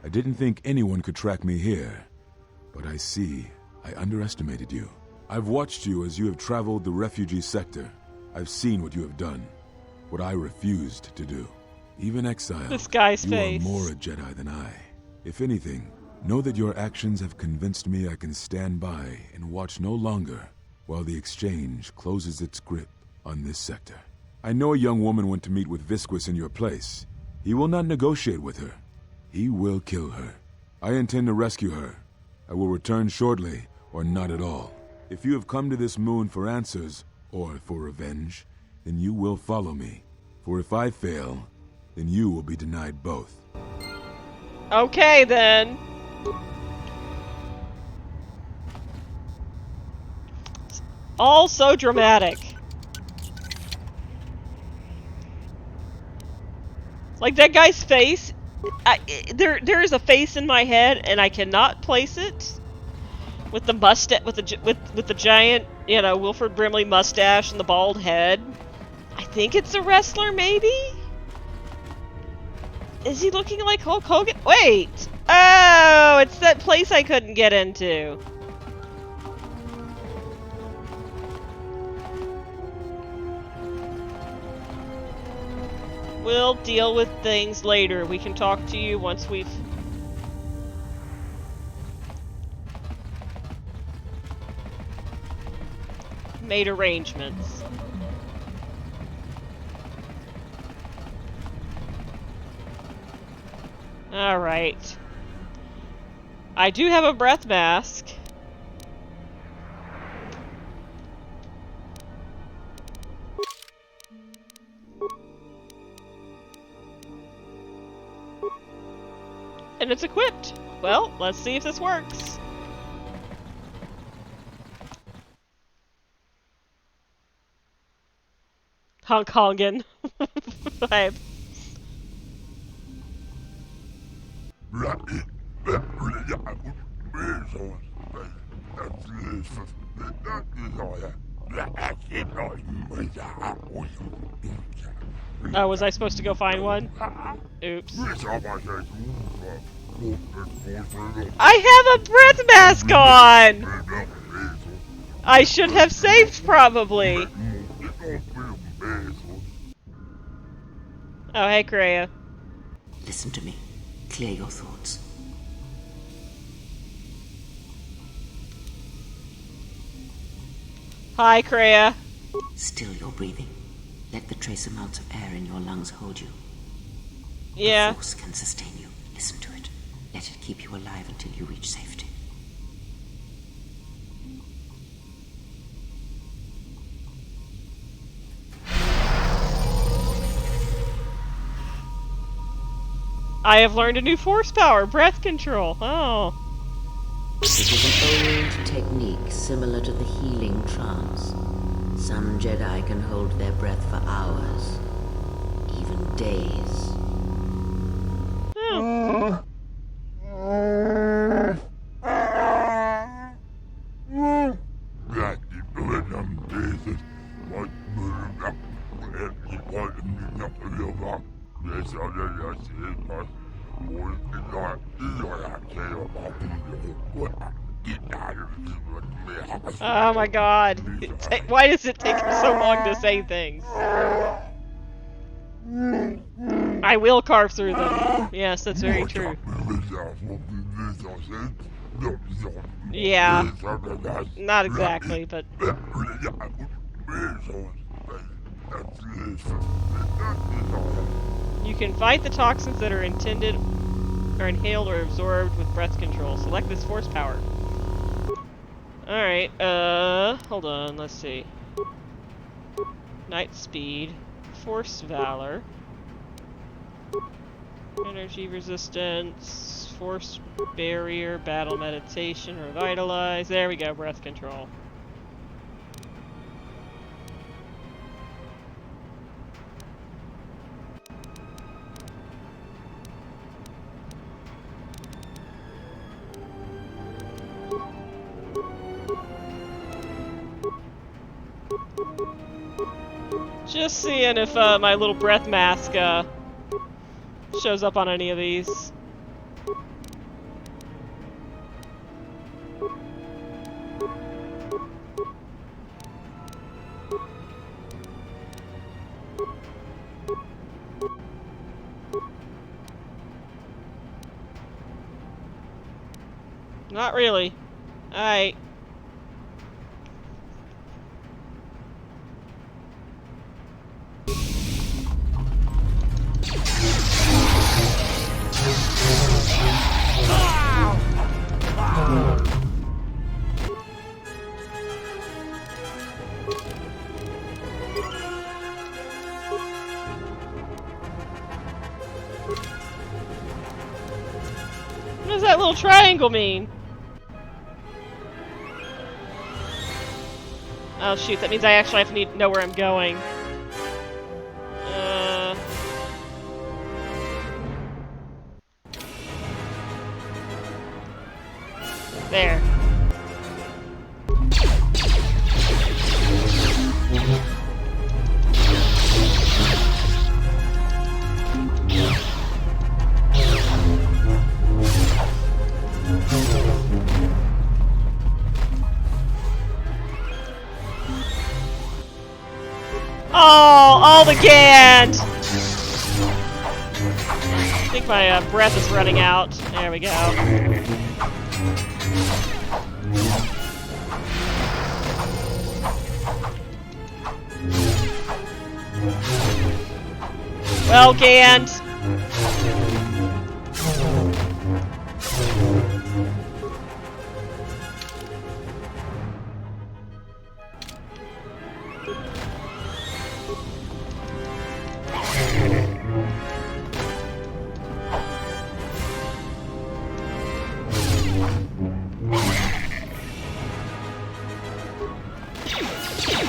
I didn't think anyone could track me here. But I see I underestimated you. I've watched you as you have traveled the refugee sector. I've seen what you have done. What I refused to do. Even exiled, this guy's you face. are more a Jedi than I. If anything, know that your actions have convinced me I can stand by and watch no longer while the Exchange closes its grip on this sector. I know a young woman went to meet with Visquis in your place. He will not negotiate with her. He will kill her. I intend to rescue her. I will return shortly, or not at all. If you have come to this moon for answers, or for revenge, then you will follow me. For if I fail, then you will be denied both. Okay, then. It's all so dramatic. Like that guy's face, there is a face in my head, and I cannot place it. With the mustache, with the giant, you know, Wilford Brimley mustache and the bald head. I think it's a wrestler, maybe. Is he looking like Hulk Hogan? Wait! Oh, it's that place I couldn't get into. We'll deal with things later. We can talk to you once we've... made arrangements. Alright. I do have a breath mask. And it's equipped. Well, let's see if this works. Hong Kongan vibe. Oh, was I supposed to go find one? Oops. I have a breath mask on! I should have saved, probably. Oh, hey, Kreia. Listen to me. Clear your thoughts. Hi, Kreia. Still you're breathing. Let the trace amounts of air in your lungs hold you. Yeah. The force can sustain you. Listen to it. Let it keep you alive until you reach safety. I have learned a new force power, breath control. Oh. It is an old technique similar to the healing trance. Some Jedi can hold their breath for hours, even days. Oh. Oh my god. Why does it take him so long to say things? I will carve through them. Yes, that's very true. Yeah. Not exactly, but... You can fight the toxins that are intended, or inhaled or absorbed with breath control. Select this force power. Alright, hold on, let's see. Night speed, force valor, energy resistance, force barrier, battle meditation, revitalize. There we go, breath control. Just seeing if my little breath mask shows up on any of these. Not really. Alright. What does that little triangle mean? Oh shoot, that means I actually have to know where I'm going. There. Oh, all the Gand! I think my breath is running out. There we go. Well, Gand.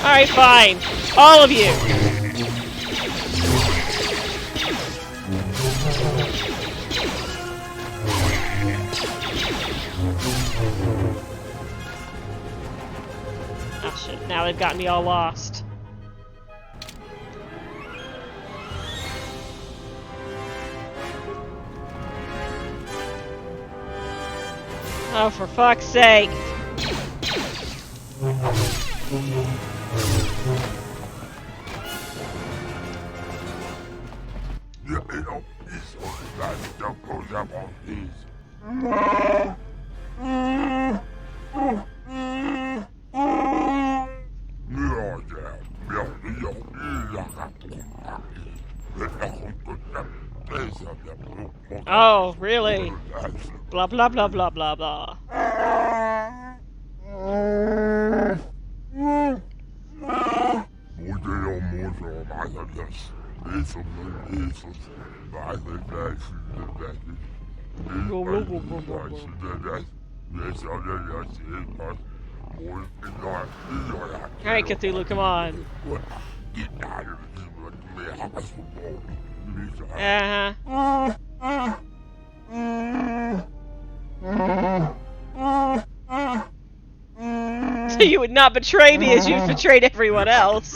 Alright, fine. All of you. Oh shit, now they've got me all lost. Oh, for fuck's sake. Oh, really? Blah blah blah blah blah blah. Alright, Cthulhu, come on. So you would not betray me as you've betrayed everyone else.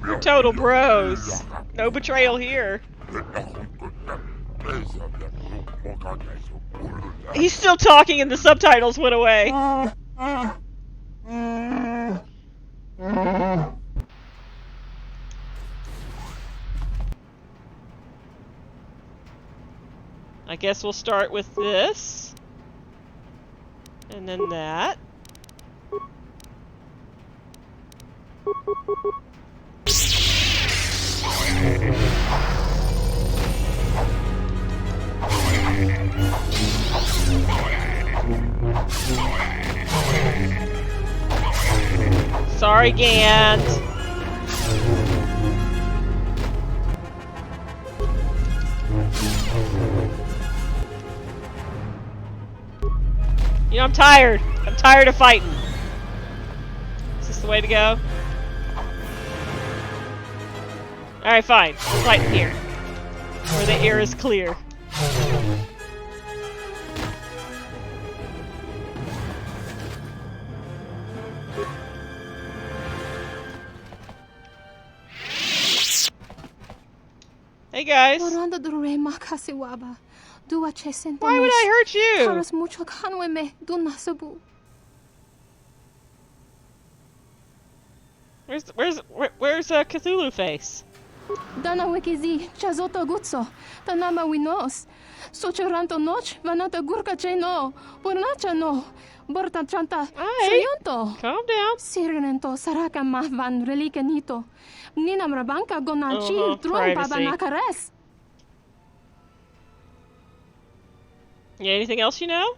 We're total bros. No betrayal here. He's still talking and the subtitles went away. I guess we'll start with this. And then that. Sorry, Gant. You know, I'm tired. I'm tired of fighting. Is this the way to go? Alright, fine. We'll fight here. Where the air is clear. Hey guys. Why would I hurt you? Where's Cthulhu face? Dana wikizi, chazoto gutso, tanama winos. Sochoranto noch, vanata gurka cheno, pornacha no, borta chanta, shayonto. Calm down. Sirenento, saraka ma van relicanito. Nina mrabanka gonanchi, drum babanakares. Yeah, anything else you know?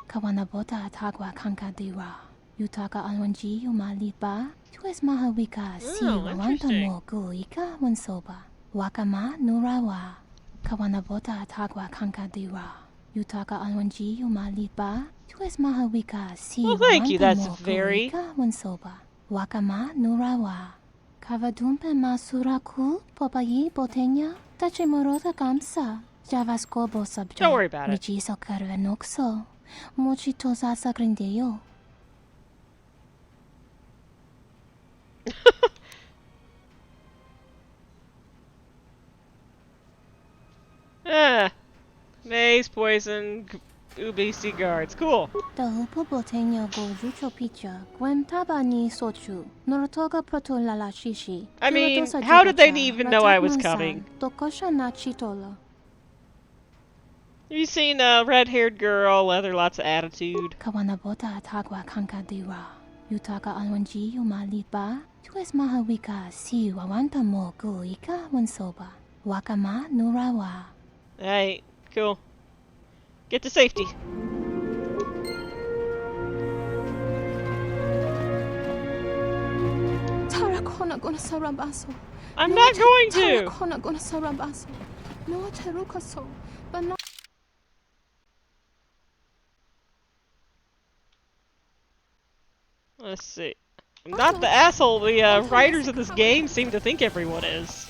Kawanabota atagwa kanka diwa. Yutaka alwanji yumaliba. Tues mahawika si wawanta mo guika wansoba. Wakama nurawa. Kawanabota atagwa kanka diwa. Yutaka alwanji yumaliba. Tues mahawika si wawanta mo guika wansoba. Wakama nurawa. Kavadumpe masuraku popayi botenya. Tachimorosa kamsa. Javaskobo subject. Don't worry about it. Michiso karvenokso. Mochito sasa grindeyo. Maze, poison, UBC guards. Cool. I mean, how did they even know I was coming? Have you seen a red-haired girl, leather, lots of attitude? Yutaka alwanji yumaliba. Tues mahawika si wawanta mo guika wansoba. Wakama nurawa. Alright, cool. Get to safety. Tarakona gonna sarabaso. I'm not going to. Tarakona gonna sarabaso. No terukaso. But not. Let's see. I'm not the asshole the writers of this game seem to think everyone is.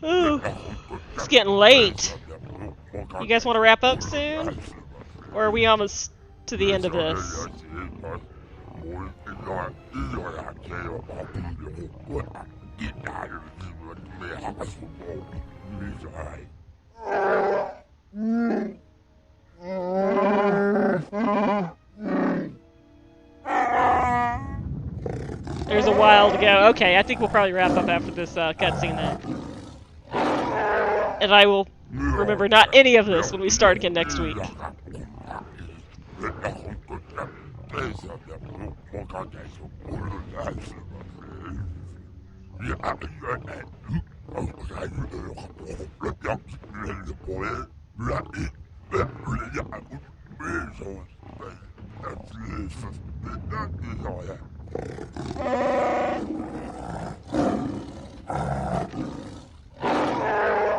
Ooh, it's getting late. You guys want to wrap up soon? Or are we almost to the end of this? There's a while to go. Okay, I think we'll probably wrap up after this cutscene then. And I will remember not any of this when we start again next week.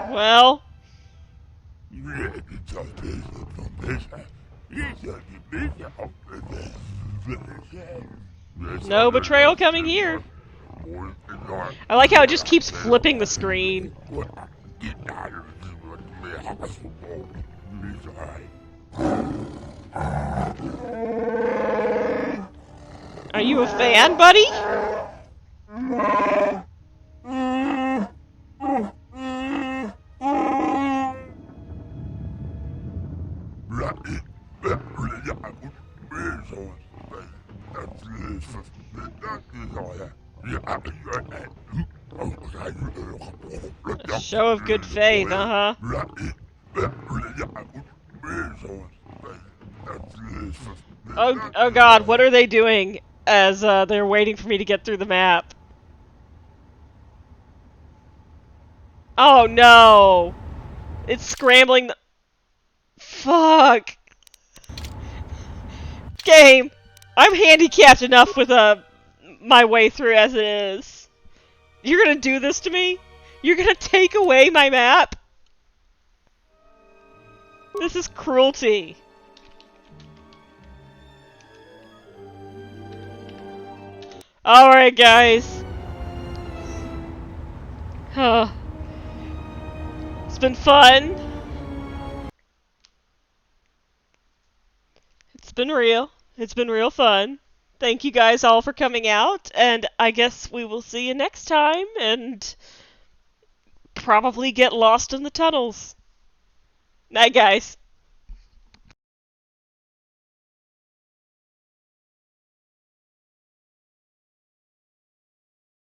Well, no betrayal coming here. I like how it just keeps flipping the screen. Are you a fan, buddy? A show of good faith, uh-huh. Oh god, what are they doing as they're waiting for me to get through the map? Oh no! It's scrambling the... Fuck! Game! I'm handicapped enough with my way through as it is. You're gonna do this to me? You're gonna take away my map? This is cruelty. Alright, guys. It's been fun. It's been real. It's been real fun. Thank you guys all for coming out, and I guess we will see you next time, and probably get lost in the tunnels. Night, guys.